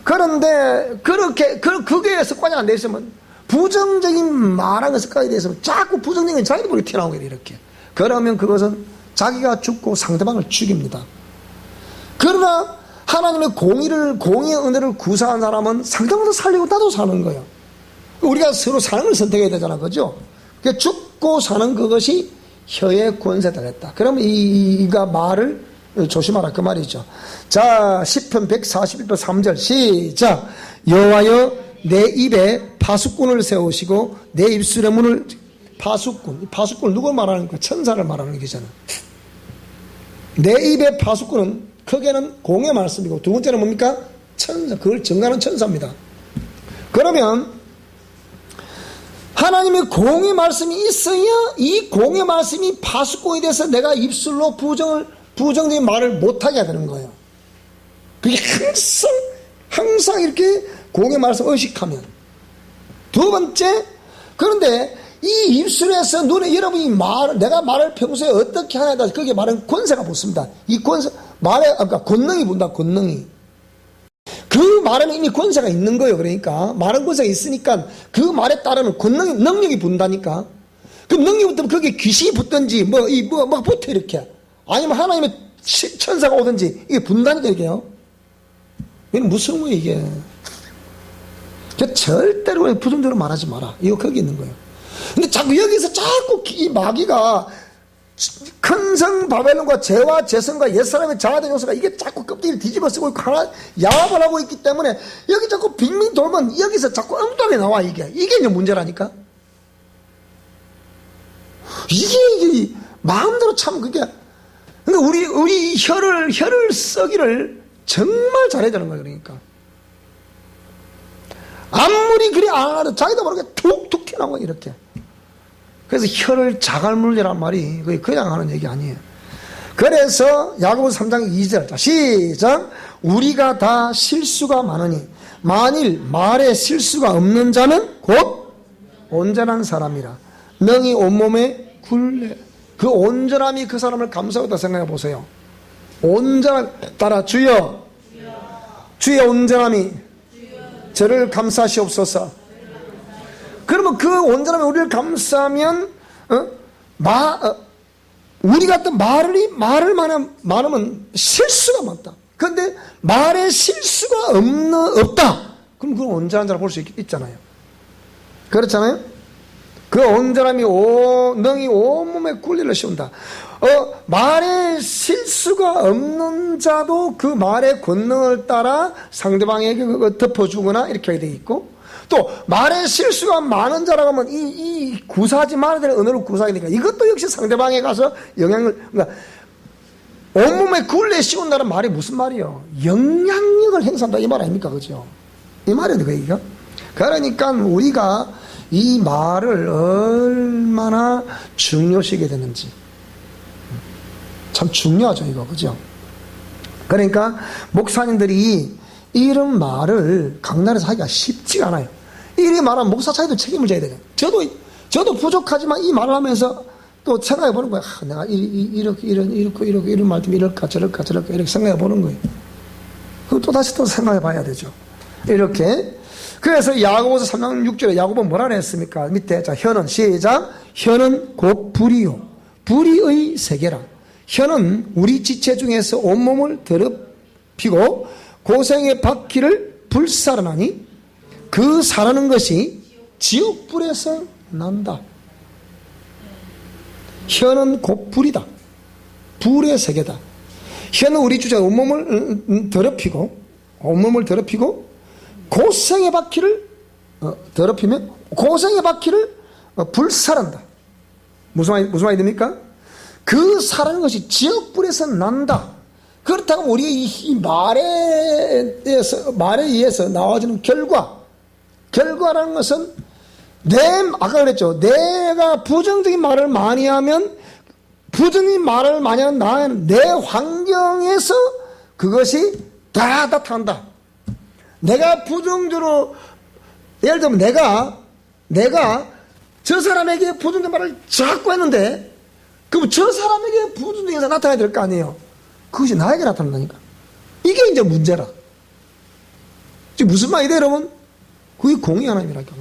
그런데 그게 습관이 안 돼 있으면, 부정적인 말하는 습관이 돼 있으면 자꾸 부정적인 자기도 모르게 튀어나오게 돼, 이렇게. 그러면 그것은 자기가 죽고 상대방을 죽입니다. 그러나 하나님의 공의의 은혜를 구사한 사람은 상대방도 살리고 나도 사는 거예요. 우리가 서로 사는 걸 선택해야 되잖아, 그죠? 그러니까 죽고 사는 그것이 혀의 권세다 했다. 그러면 이가 말을 조심하라, 그 말이죠. 자, 시편 141편 3절 시작. 여호와여 내 입에 파수꾼을 세우시고 내 입술의 문을, 파수꾼 누구 말하는 거야? 천사를 말하는 얘기잖아. 내 입의 파수꾼은 크게는 공의 말씀이고, 두 번째는 뭡니까? 천사, 그걸 증가하는 천사입니다. 그러면 하나님의 공의 말씀이 있어야 이 공의 말씀이 파수꾼이 돼서 내가 입술로 부정적인 말을 못하게 되는 거예요. 그게 항상 이렇게 공의 말씀을 의식하면. 두 번째, 그런데 이 입술에서 눈에 여러분이 내가 말을 평소에 어떻게 하냐에 따라서 거기에 말은 권세가 붙습니다. 이 권세, 그러니까 권능이 분다, 권능이. 그 말에는 이미 권세가 있는 거예요. 그러니까 말은 권세가 있으니까 그 말에 따르는 권능이, 능력이 분다니까. 그럼 능력이 붙으면 거기에 귀신이 붙든지 뭐 붙어 이렇게. 아니면 하나님의 천사가 오든지 이게 분다니까 이게요. 이게 무슨 거예요 이게. 절대로 부정적으로 말하지 마라. 이거 거기 있는 거예요. 근데 자꾸 여기서 자꾸 이 마귀가 큰 성 바벨론과 죄와 죄성과 옛사람의 자아된 요소가 이게 자꾸 껍데기를 뒤집어 쓰고 있고 하나 야합을 하고 있기 때문에 여기 자꾸 빙빙 돌면 여기서 자꾸 엉뚱하게 나와 이게 이제 문제라니까. 이게 마음대로 참 그게. 그러니까 우리 혀를 쓰기를 정말 잘해야 되는 거예요. 그러니까 아무리 그리 안 하도 자기도 모르게 툭툭 튀어나오고 이렇게. 그래서 혀를 자갈물리란 말이 그냥 하는 얘기 아니에요. 그래서 야고보서 3장 2절, 자 시작. 우리가 다 실수가 많으니 만일 말에 실수가 없는 자는 곧 온전한 사람이라. 능히 온몸에 굴레. 그 온전함이 그 사람을 감싸겠다 생각해 보세요. 온전한, 따라 주여 주의 온전함이 저를 감싸시옵소서. 그러면 그 온전함이 우리를 감싸면 우리 같은 말을 많으면 실수가 많다. 그런데 말에 실수가 없다. 그럼 그건 온전한 자를 볼 수 있잖아요. 그렇잖아요. 그 온전함이 능히 온몸에 굴리를 씌운다. 말에 실수가 없는 자도 그 말의 권능을 따라 상대방에게 그거 덮어주거나 이렇게 하게 돼 있고, 또 말에 실수가 많은 자라고 하면 이 구사하지 말아야 될 언어를 구사해야 되니까 이것도 역시 상대방에 가서 영향을, 그러니까 온몸에 굴레 씌운다는 말이 무슨 말이요? 영향력을 행사한다 이 말 아닙니까? 그죠? 이 말이에요, 그 얘기가. 그러니까 우리가 이 말을 얼마나 중요시하게 되는지 참 중요하죠, 이거. 그죠? 그러니까 목사님들이 이런 말을 강단에서 하기가 쉽지가 않아요. 이렇게 말하면 목사 차이도 책임을 져야 되잖아요. 저도 부족하지만 이 말을 하면서 또 생각해 보는 거예요. 내가 이런 말 좀 이럴까 저럴까 이렇게 생각해 보는 거예요. 그럼 또 다시 또 생각해 봐야 되죠. 이렇게. 그래서 야고보서 3장 6절에 야고보는 뭐라 했습니까? 밑에, 자, 혀는, 시작. 혀는 곧 불이요. 불의의 세계라. 혀는 우리 지체 중에서 온몸을 더럽히고 고생의 바퀴를 불살하나니 그 사라는 것이 지옥불에서 난다. 혀는 곧 불이다. 불의 세계다. 혀는 우리 주자 온몸을 더럽히고 고생의 바퀴를 더럽히면 고생의 바퀴를 불살한다. 무슨 말이 됩니까? 그 사라는 것이 지옥불에서 난다. 그렇다고 우리가 이 말에 의해서 나와지는 결과라는 것은 아까 그랬죠. 내가 부정적인 말을 많이 하면 나는 내 환경에서 그것이 다 나타난다. 내가 부정적으로, 예를 들면 내가 저 사람에게 부정적인 말을 자꾸 했는데, 그럼 저 사람에게 부정적인 게 나타나야 될 거 아니에요. 그것이 나에게 나타난다니까. 이게 이제 문제라. 지금 무슨 말이래, 여러분? 그게 공의 하나님이라니까.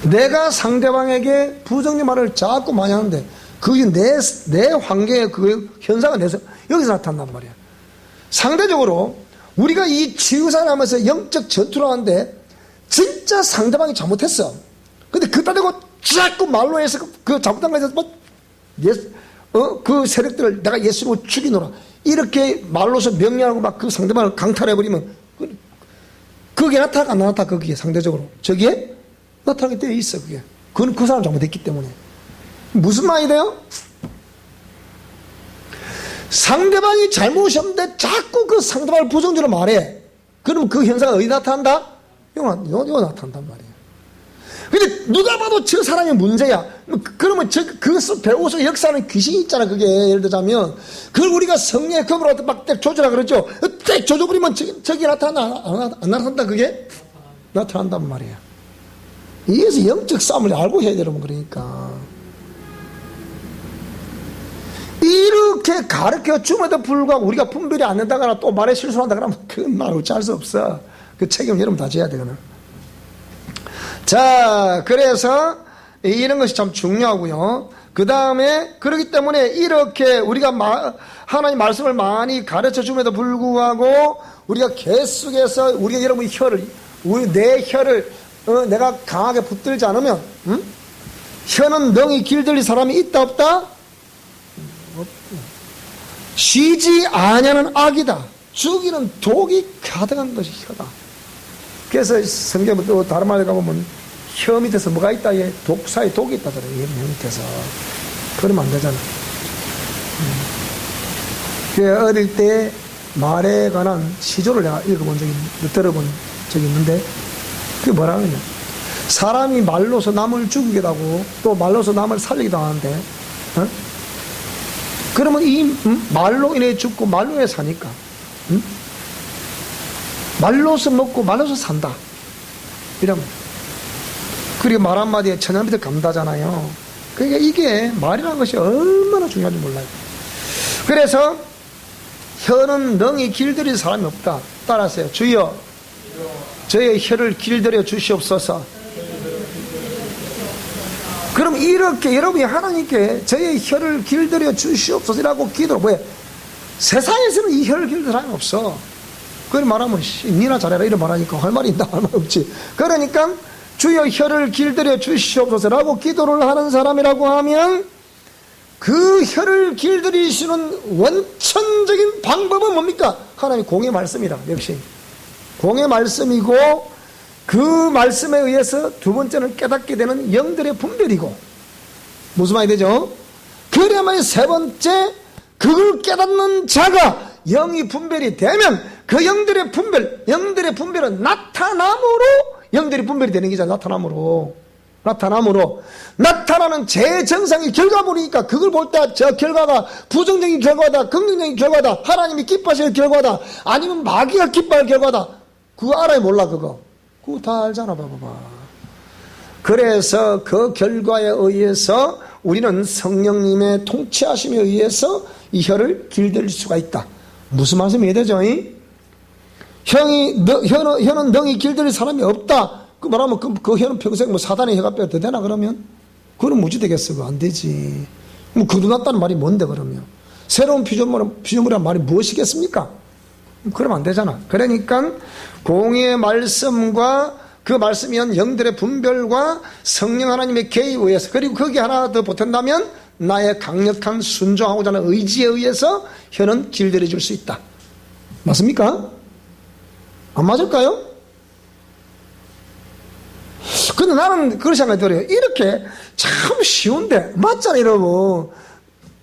내가 상대방에게 부정적인 말을 자꾸 많이 하는데, 그것이 내 환경에 그 현상은 여기서 나타난단 말이야. 상대적으로 우리가 이 치유사를 하면서 영적 전투를 하는데 진짜 상대방이 잘못했어. 근데 그따 대고 자꾸 말로 해서 그 잘못한 거에 대해서 그 세력들을 내가 예수로 죽이노라 이렇게 말로서 명령하고 막 그 상대방을 강탈해버리면 그게 나타나가 안 나타나. 거기에 상대적으로 저기에 나타나게 되어 있어. 그건 그 사람 잘못했기 때문에. 무슨 말이 돼요? 상대방이 잘못이 없는데 자꾸 그 상대방을 부정적으로 말해. 그럼 그 현상은 어디 나타난다? 이거 나타난단 말이에요. 근데 누가 봐도 저 사람이 문제야. 그러면 그것을 배우서 역사하는 귀신이 있잖아. 그게 예를 들자면 그걸 우리가 성령의 검으로 막 조져라 그러죠. 딱 조져버리면 저기 나타나 안 나타난다. 그게 나타난단 말이야. 이래서 영적 싸움을 알고 해야 돼, 여러분. 그러니까 이렇게 가르쳐 줌에도 불구하고 우리가 분별이 안 된다거나 또 말에 실수한다 그러면 그건 말 어찌할 수 없어. 그 책임은 여러분 다 져야 되거든. 자, 그래서 이런 것이 참 중요하고요. 그 다음에 그렇기 때문에 이렇게 우리가 하나님 말씀을 많이 가르쳐 줌에도 불구하고 우리가 계속해서 우리가 여러분 내 혀를 내가 강하게 붙들지 않으면 혀는 능히 길들일 사람이 있다 없다? 없다. 쉬지 아니하는 악이다. 죽이는 독이 가득한 것이 혀다. 그래서 성경에 또 다른 말에 가보면 혀 밑에서 뭐가 있다? 독사의 독이 있다 그래요. 혀 밑에서. 그러면 안 되잖아. 어릴 때 말에 관한 시조를 내가 들어본 적이 있는데 그게 뭐라고 하냐. 사람이 말로서 남을 죽이기도 하고 또 말로서 남을 살리기도 하는데 그러면 이 말로 인해 죽고 말로 인해 사니까 말로서 먹고 말로서 산다. 이러면 그리고 말 한마디에 천연빛을 감다잖아요. 그러니까 이게 말이라는 것이 얼마나 중요한지 몰라요. 그래서 혀는 능히 길들일 사람이 없다. 따라하세요. 주여 저의 혀를 길들여 주시옵소서. 그럼 이렇게 여러분이 하나님께 저의 혀를 길들여 주시옵소서라고 기도를 뭐해? 세상에서는 이 혀를 길들일 사람이 없어. 그걸 말하면 니나 잘해라 이런 말하니까 할 말이 있나 할 말 없지. 그러니까 주여 혀를 길들여 주시옵소서라고 기도를 하는 사람이라고 하면 그 혀를 길들이시는 원천적인 방법은 뭡니까? 하나님의 공의 말씀이다. 역시 공의 말씀이고 그 말씀에 의해서 두 번째는 깨닫게 되는 영들의 분별이고 무슨 말이 되죠? 그래야만 세 번째 그걸 깨닫는 자가 영이 분별이 되면 그 영들의 분별은 나타남으로 영들이 분별이 되는 게잖아. 나타나는 제 정상의 결과물이니까 그걸 볼 때 저 결과가 부정적인 결과다 긍정적인 결과다 하나님이 기뻐하실 결과다 아니면 마귀가 기뻐할 결과다 그거 알아야 몰라. 그거 다 알잖아. 봐봐. 그래서 그 결과에 의해서 우리는 성령님의 통치하심에 의해서 이 혀를 길들일 수가 있다. 무슨 말씀이 되죠? 혀는 능히 길들일 사람이 없다. 그 말하면 그 혀는 평생 사단의 혀가 빼도 되나 그러면? 그건 무지 되겠어. 그거 안 되지. 거듭났다는 말이 뭔데 그러면? 새로운 피조물이란 말이 무엇이겠습니까? 그러면 안 되잖아. 그러니까 공의의 말씀과 그 말씀이란 영들의 분별과 성령 하나님의 개입에 의해서 그리고 거기에 하나 더 보탠다면 나의 강력한 순종하고자 하는 의지에 의해서 혀는 길들여 줄 수 있다. 맞습니까? 안 맞을까요? 근데 나는 그런 생각이 들어요. 이렇게 참 쉬운데 맞잖아요 여러분.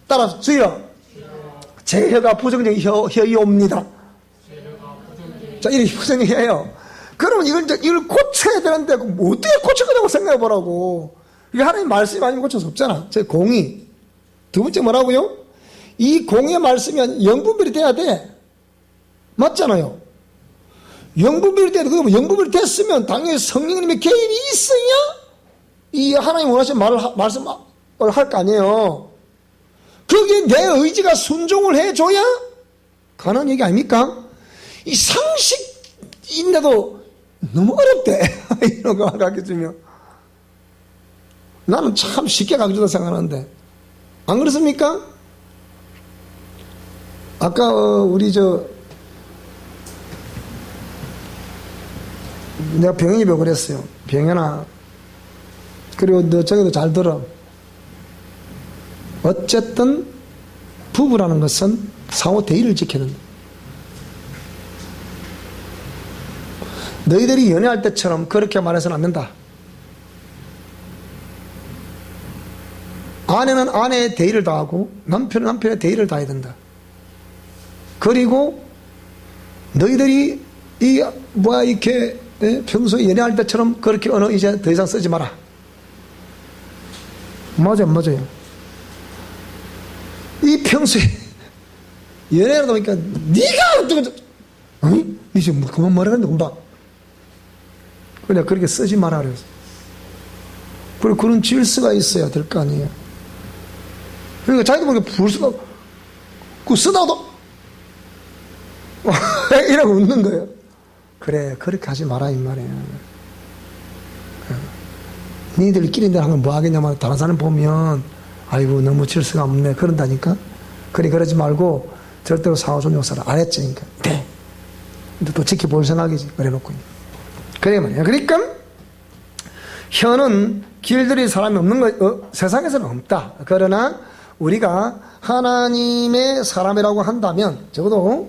따라서 주여 제 혀가 부정적인 혀이옵니다. 자, 이렇게 부정해요. 그러면 이걸 고쳐야 되는데 어떻게 고칠 거냐고 생각해 보라고. 이게 하나님 말씀이 아니면 고칠 수 없잖아. 제 공의. 두 번째 뭐라고요? 이 공의 말씀이 영분별이 돼야 돼. 맞잖아요. 영분별이 돼야 돼. 그러면 영분별이 됐으면 당연히 성령님의 개입이 있어야 이 하나님 원하시는 말씀을 할 거 아니에요. 거기에 내 의지가 순종을 해줘야 가능한 얘기 아닙니까? 이 상식인데도 너무 어렵대. 이런 거 가르쳐주면. 나는 참 쉽게 가르쳐준다 생각하는데. 안 그렇습니까? 아까 우리 내가 병현이 보고 그랬어요. 병현아 그리고 너 저기도 잘 들어. 어쨌든 부부라는 것은 상호 대의를 지키는 너희들이 연애할 때처럼 그렇게 말해서는 안 된다. 아내는 아내의 대의를 다하고 남편은 남편의 대의를 다해야 된다. 그리고 너희들이 이렇게 평소에 연애할 때처럼 그렇게 언어 이제 더 이상 쓰지 마라. 맞아요. 이 평소에 연애하다 보니까 네가 어떻게 이제 뭐 그만 말하는데 금방 그냥 그렇게 쓰지 마라 그래서. 그리고 그런 질서가 있어야 될 거 아니에요. 그러니까 자기도 모르게 불수가 그 쓰다도 이러고 웃는 거예요. 그래 그렇게 하지 마라 이 말이에요. 니들끼리 하면 뭐 하겠냐면 다른 사람 보면 아이고 너무 질서가 없네 그런다니까. 그러지 말고 절대로 상호존중 살아 안 했지니까. 네. 근데 또 지켜볼 생각이지. 그래 놓고. 그래 말이야. 그러니까 혀는 길들일 사람이 없는 거 세상에서는 없다. 그러나 우리가 하나님의 사람이라고 한다면 적어도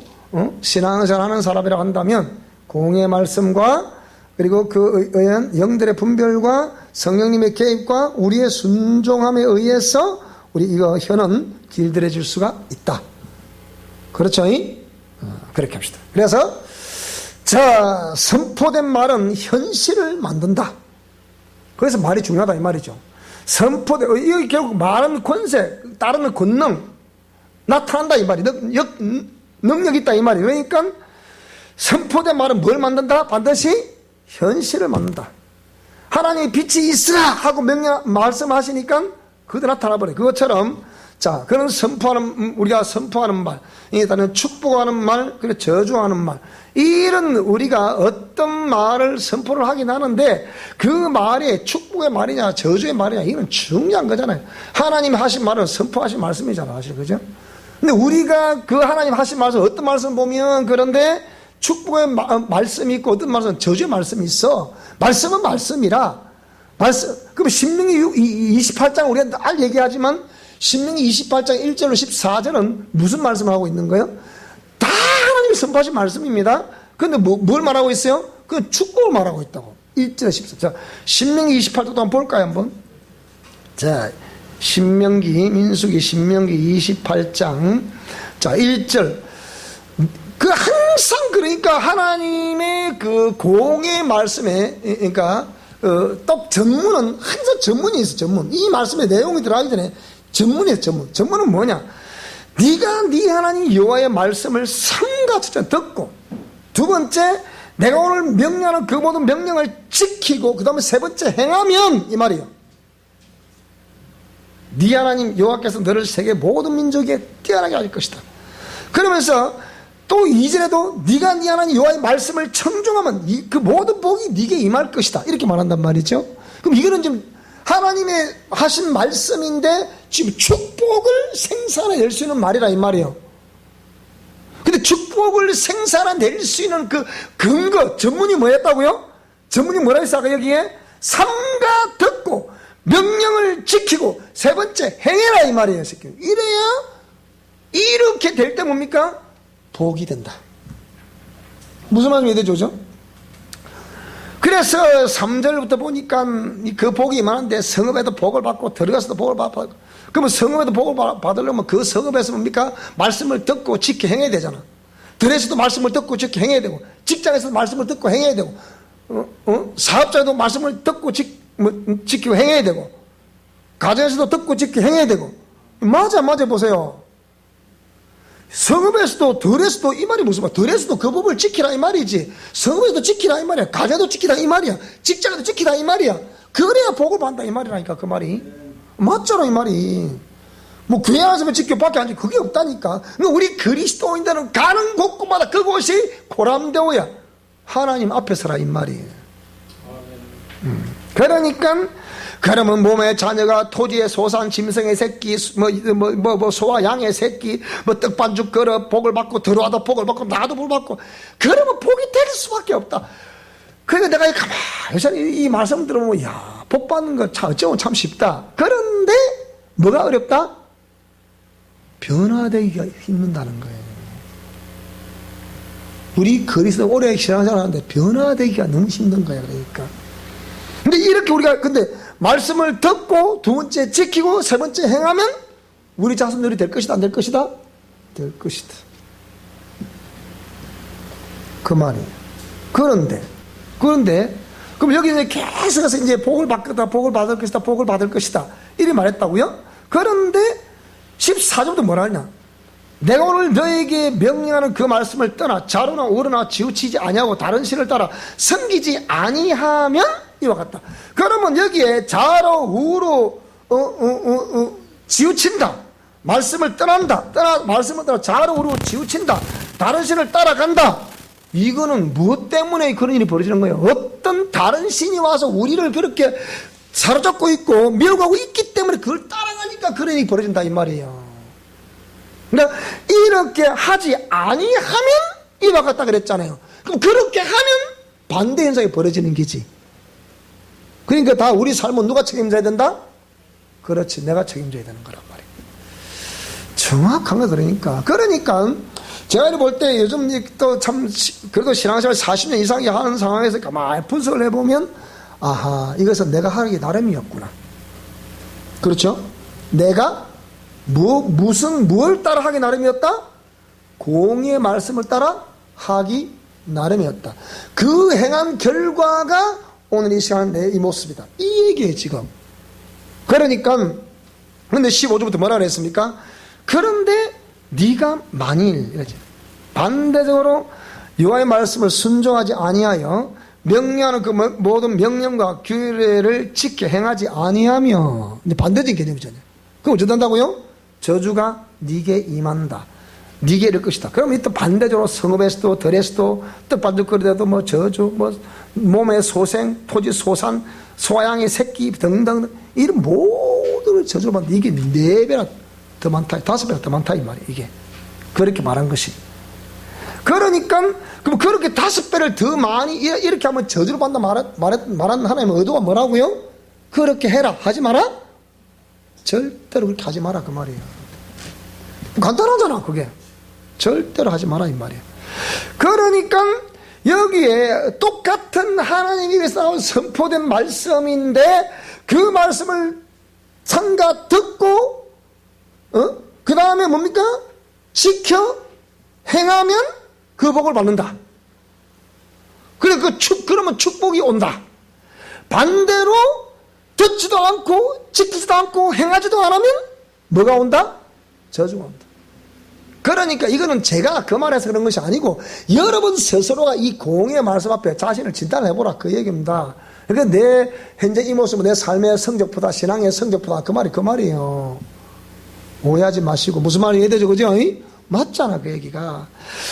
신앙을 잘하는 사람이라고 한다면 공의 말씀과 그리고 그 의한 영들의 분별과 성령님의 개입과 우리의 순종함에 의해서 우리 이거 혀는 길들여질 수가 있다. 그렇죠? 그렇게 합시다. 그래서 자 선포된 말은 현실을 만든다. 그래서 말이 중요하다 이 말이죠. 선포된 이거 결국 말은 권세, 따르는 권능 나타난다 이 말이 능력이 있다 이 말이. 그러니까 선포된 말은 뭘 만든다? 반드시 현실을 만든다. 하나님의 빛이 있으라 하고 말씀하시니까 그것도 나타나 버려요. 그것처럼 자 그런 우리가 선포하는 말, 일단은 축복하는 말, 그리고 저주하는 말, 이런 우리가 어떤 말을 선포를 하긴 하는데 그 말이 축복의 말이냐 저주의 말이냐 이건 중요한 거잖아요. 하나님이 하신 말은 선포하신 말씀이잖아 사실. 그죠? 근데 우리가 그 하나님 하신 말씀 어떤 말씀 보면 그런데 축복의 말씀이 있고 어떤 말씀은 저주의 말씀이 있어. 말씀은 말씀이라. 그럼 신명기 28장 우리가 늘 얘기하지만 신명기 28장 1절로 14절은 무슨 말씀을 하고 있는 거예요? 다 하나님이 선포하신 말씀입니다. 그런데 뭘 말하고 있어요? 그 축복을 말하고 있다고. 1절에 14절. 자, 신명기 28절도 한번 볼까요 한번? 자, 민수기 신명기 28장 자 1절. 그 항상 그러니까 하나님의 그 공의 말씀에 그러니까 또 전문은 항상 전문이 있어. 전문. 이 말씀의 내용이 들어가기 전에 전문이에요. 전문은 뭐냐? 네가 네 하나님 여호와의 말씀을 삼가지 듣고 두 번째 내가 오늘 명령하는 그 모든 명령을 지키고 그 다음에 세 번째 행하면 이 말이에요. 네 하나님 여호와께서 너를 세계 모든 민족에 뛰어나게 할 것이다. 그러면서 또 이전에도 네가 네 하나님 여호와의 말씀을 청종하면 그 모든 복이 네게 임할 것이다. 이렇게 말한단 말이죠. 그럼 이거는 지금 하나님의 하신 말씀인데 지금 축복을 생산해낼 수 있는 말이라 이 말이에요. 근데 축복을 생산해낼 수 있는 그 근거 전문이 뭐였다고요? 전문이 뭐라 했어 아까 여기에? 삼가 듣고 명령을 지키고 세 번째 행해라 이 말이에요. 이래야 이렇게 될 때 뭡니까? 복이 된다. 무슨 말인지 이해되죠? 그래서 3절부터 보니까 그 복이 많은데 성읍에도 복을 받고 들어가서도 복을 받고 그러면 성읍에도 복을 받으려면 그 성읍에서 뭡니까? 말씀을 듣고 지켜 행해야 되잖아. 들에서도 말씀을 듣고 지켜 행해야 되고 직장에서도 말씀을 듣고 행해야 되고 사업자도 말씀을 듣고 지키고 행해야 되고 가정에서도 듣고 지키고 행해야 되고 맞아 보세요. 성읍에서도 들에서도 이 말이 무슨 말? 들에서도 그 법을 지키라 이 말이지. 성읍에서도 지키라 이 말이야. 가정도 지키라 이 말이야. 직장에도 지키라 이 말이야. 그래야 복을 받는다 이 말이라니까 그 말이. 맞잖아 이 말이. 뭐 교회 안에서만 지켜 밖에 안 지켜 그게 없다니까. 우리 그리스도인들은 가는 곳곳마다 그곳이 고람되어야 하나님 앞에 서라 이 말이에요. 그러니까 그러면 몸의 자녀가 토지의 소산 짐승의 새끼 소와 양의 새끼 떡반죽 걸어 복을 받고 들어와도 복을 받고 나도 복을 받고 그러면 복이 될 수밖에 없다. 그러니까 내가 가만히 이 말씀 들어보면 야, 복 받는 거 어쩌면 참 쉽다. 그런데 뭐가 어렵다? 변화되기가 힘든다는 거예요. 우리 그리스도 오래 신앙생활 하는데 변화되기가 너무 힘든 거예요. 그러니까 근데 이렇게 우리가 말씀을 듣고 두 번째 지키고 세 번째 행하면 우리 자손들이 될 것이다 안 될 것이다? 될 것이다. 그 말이에요. 그런데 그럼 여기 이제 계속해서 이제 복을 받을 것이다 이렇게 말했다고요? 그런데 14절부터 뭐라 하냐? 내가 오늘 너에게 명령하는 그 말씀을 떠나 자로나 우로나 치우치지 아니하고 다른 신을 따라 섬기지 아니하면 이와 같다. 그러면 여기에 자로 우로 치우친다, 말씀을 떠난다, 말씀을 떠나 자로 우로 치우친다, 다른 신을 따라간다. 이거는 무엇 때문에 그런 일이 벌어지는 거예요? 어떤 다른 신이 와서 우리를 그렇게 사로잡고 있고 밀어가고 있기 때문에 그걸 따라가니까 그런 일이 벌어진다 이 말이에요. 그러니까 이렇게 하지 아니하면 이와 같다 그랬잖아요. 그럼 그렇게 하면 반대 현상이 벌어지는 거지. 그러니까 다 우리 삶은 누가 책임져야 된다? 그렇지, 내가 책임져야 되는 거란 말이에요. 정확한 거. 그러니까 제가 볼 때 요즘 또 참 그래도 신앙생활 40년 이상이 하는 상황에서 가만히 분석을 해보면 아하, 이것은 내가 하기 나름이었구나. 그렇죠? 내가 뭘 따라 하기 나름이었다? 공의의 말씀을 따라 하기 나름이었다. 그 행한 결과가 오늘 이 시간 내 이 모습이다. 이 얘기예요 지금. 그러니까 근데 15절부터 뭐라 그랬습니까? 그런데 네가 만일 이러지. 반대적으로 여호와의 말씀을 순종하지 아니하여 명령하는 그 모든 명령과 규례를 지켜 행하지 아니하며, 근데 반대적인 개념이잖아요. 그럼 어쩌단다고요? 저주가 네게 임한다. 네게 이를 것이다. 그럼 이 또 반대적으로 성읍에서도 들에서도 뜻받을 거리에도 뭐 저주, 뭐 몸의 소생, 토지 소산, 소양의 새끼 등등 이런 모든 저주를 받는다. 이게 4배나 더 많다, 5배나 더 많다 이 말이에요. 이게 그렇게 말한 것이. 그러니까 그럼 그렇게 5배를 더 많이 이렇게 하면 저주를 받는다 말한 하나님의 의도가 뭐라고요? 그렇게 해라, 하지 마라? 절대로 그렇게 하지 마라 그 말이에요. 간단하잖아 그게. 절대로 하지 마라 이 말이에요. 그러니까 여기에 똑같은 하나님에 의해서 나온 선포된 말씀인데 그 말씀을 삼가 듣고 그 다음에 뭡니까? 지켜 행하면 그 복을 받는다. 그러면 축복이 온다. 반대로 듣지도 않고 지키지도 않고 행하지도 않으면 뭐가 온다? 저주가 온다. 그러니까 이거는 제가 그 말해서 그런 것이 아니고 여러분 스스로가 이 공의의 말씀 앞에 자신을 진단해보라 그 얘기입니다. 그러니까 내 현재 이 모습은 내 삶의 성적보다 신앙의 성적보다 그 말이에요. 오해하지 마시고. 무슨 말이 이해되죠? 그죠? 맞잖아 그 얘기가.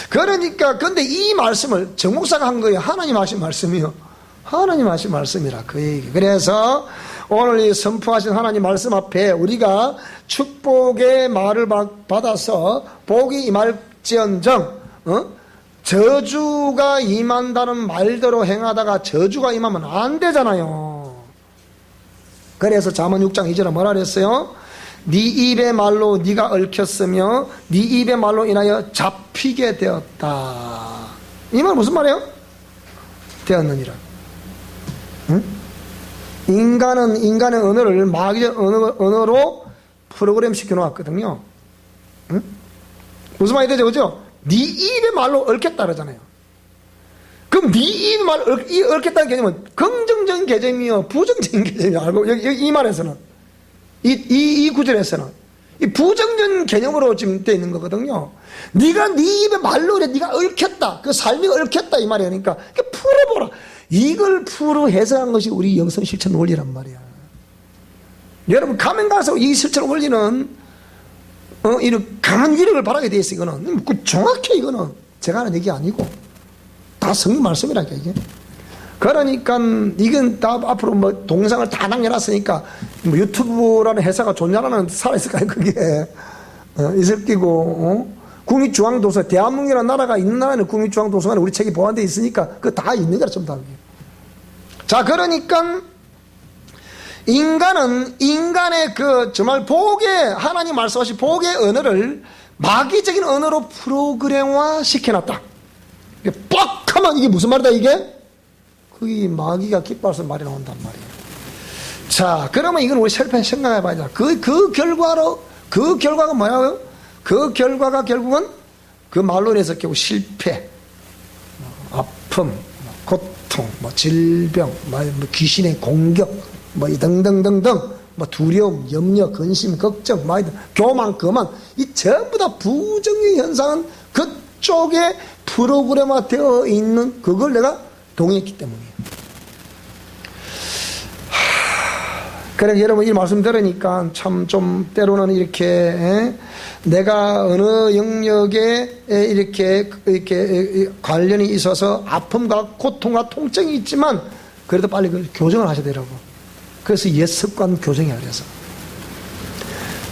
그러니까 근데 이 말씀을 정목사가 한 거예요? 하나님 하신 말씀이요? 하나님 하신 말씀이라 그 얘기. 그래서 오늘 이 선포하신 하나님 말씀 앞에 우리가 축복의 말을 받아서 복이 임할지언정 저주가 임한다는 말대로 행하다가 저주가 임하면 안 되잖아요. 그래서 잠언 6장 2절에 뭐라 그랬어요? 네 입의 말로 네가 얽혔으며 네 입의 말로 인하여 잡히게 되었다. 이 말 무슨 말이에요? 되었느니라. 응? 인간은 인간의 언어를 마귀적 언어로 프로그램 시켜놓았거든요. 응? 무슨 말이 되죠? 그죠? 네 입의 말로 얽혔다 그러잖아요. 그럼 네 입의 말로 얽혔다는 개념은 긍정적인 개념이요 부정적인 개념이요. 알고 여기 이 말에서는 이 구절에서는 이 부정적인 개념으로 지금 되어 있는 거거든요. 네가 네 입의 말로 그래 네가 얽혔다. 그 삶이 얽혔다 이 말이야. 그러니까 풀어보라. 이걸 풀어 해석한 것이 우리 영성 실천 원리란 말이야. 여러분 가면 갈수록 이 실천 원리는 이런 강한 위력을 발하게 돼 있어. 이거는 정확해. 이거는 제가 하는 얘기 아니고 다 성경 말씀이라니까 이게. 그러니까 이건 다 앞으로 뭐 동영상을 다 남겨놨으니까 뭐 유튜브라는 회사가 존재하는 살아있을까요 그게? 있을 끼고 국립중앙도서 대한민국이라는 나라가 있는 나라는 국립중앙도서관에 우리 책이 보관되어 있으니까 그거 다 있는 거라 전부 다. 자 그러니까 인간은 인간의 그 정말 복의 하나님 말씀하신 복의 언어를 마귀적인 언어로 프로그램화 시켜놨다. 뻑 하면 이게 무슨 말이다 이게? 그게 마귀가 기뻐서 말이 나온단 말이에요. 자 그러면 이건 우리 self 생각해봐야 돼. 그 결과가 뭐냐고요? 그 결과가 결국은 그 말로 인해서 결국 실패. 아픔, 고통, 질병, 귀신의 공격, 등등등등, 두려움, 염려, 근심, 걱정, 교만, 거만, 이 전부 다 부정의 현상은 그쪽에 프로그램화 되어 있는 그걸 내가 동의했기 때문이에요. 그래, 여러분 이 말씀 들으니까 참 좀 때로는 이렇게 내가 어느 영역에 이렇게 관련이 있어서 아픔과 고통과 통증이 있지만 그래도 빨리 그 교정을 하셔야 되라고. 그래서 옛 습관 교정이야. 그래서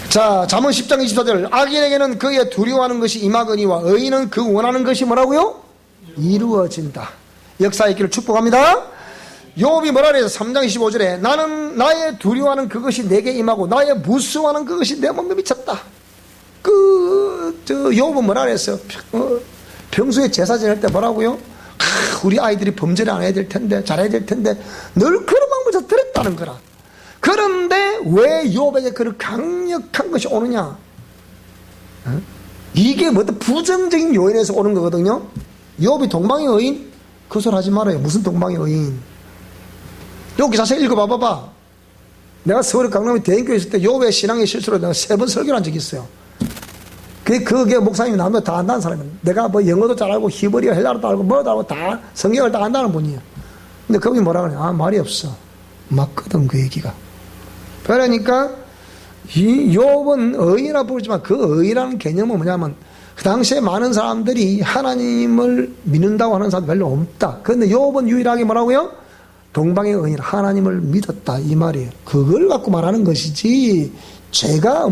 자, 잠언 10장 24절 악인에게는 그의 두려워하는 것이 임하거니와 의인은 그 원하는 것이 뭐라고요? 이루어진다. 역사의 있기를 축복합니다. 욥이 뭐라 그래요? 3장 25절에 나는 나의 두려워하는 그것이 내게 임하고 나의 무수워하는 그것이 내 몸에 미쳤다. 욥은 뭐라 그랬어요? 평소에 제사 지낼 때 뭐라고요? 우리 아이들이 범죄를 안 해야 될 텐데 잘해야 될 텐데 늘 그런 방법에서 들었다는 거라. 그런데 왜 욥에게 그런 강력한 것이 오느냐? 이게 부정적인 요인에서 오는 거거든요. 욥이 동방의 의인? 그 소리 하지 말아요. 무슨 동방의 의인? 여기 자세히 읽어봐봐. 내가 서울 강남에 대인교회 있을 때 욥의 신앙의 실수로 내가 3번 설교를 한 적이 있어요. 그게 목사님이 나면 다 안다는 사람이에요. 내가 영어도 잘 알고 히브리어 헬라어도 알고 뭐도 알고 다 성경을 다 안다는 분이에요. 근데 그분이 뭐라 그래요? 말이 없어. 맞거든 그 얘기가. 그러니까 이 욥은 의인이라 부르지만 그 의인이라는 개념은 뭐냐면 그 당시에 많은 사람들이 하나님을 믿는다고 하는 사람 별로 없다. 그런데 욥은 유일하게 뭐라고요? 동방의 의인, 하나님을 믿었다 이 말이에요. 그걸 갖고 말하는 것이지 죄가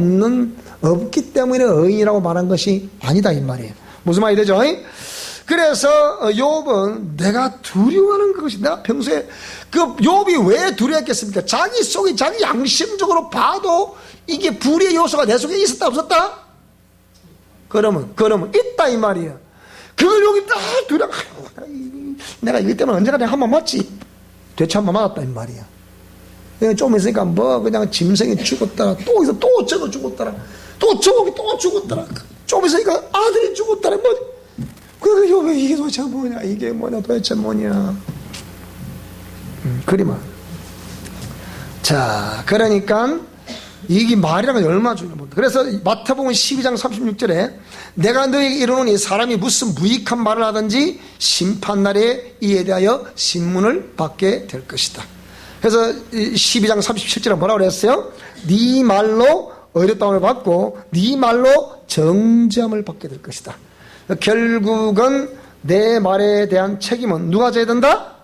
없기 때문에 의인이라고 말한 것이 아니다 이 말이에요. 무슨 말이 되죠? 그래서 욥은 내가 두려워하는 그것이 내가 평소에 욥이 왜 두려웠겠습니까? 자기 속에 자기 양심적으로 봐도 이게 불의의 요소가 내 속에 있었다 없었다? 그러면 있다 이 말이에요. 그걸 여기 딱 두려워. 내가 이것 때문에 언제가 내가 한 번 맞지? 대체 한 번 맞았다 이 말이야. 좀 있으니까 그냥 짐승이 죽었더라. 또 있어 또 저거 죽었더라. 또 저거 또 죽었더라. 좀 있으니까 아들이 죽었더라. 왜 이게 도대체 뭐냐? 이게 뭐냐? 도대체 뭐냐? 그리만. 자, 그러니까 이게 말이라는 게 얼마나 중요합니다. 그래서 마태복음 12장 36절에 내가 너에게 이르노니 사람이 무슨 무익한 말을 하든지 심판날에 이에 대하여 신문을 받게 될 것이다. 그래서 12장 37절에 뭐라고 그랬어요? 네 말로 어렸다움을 받고 네 말로 정죄함을 받게 될 것이다. 결국은 내 말에 대한 책임은 누가 져야 된다?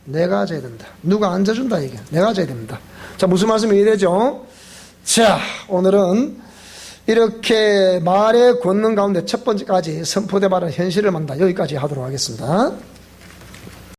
내가 져야 된다. 누가 안 져준다 이게. 내가 져야 됩니다. 자, 무슨 말씀이 되죠? 자, 오늘은 이렇게 말의 권능 가운데 첫 번째까지 선포되바른 현실을 만다 여기까지 하도록 하겠습니다.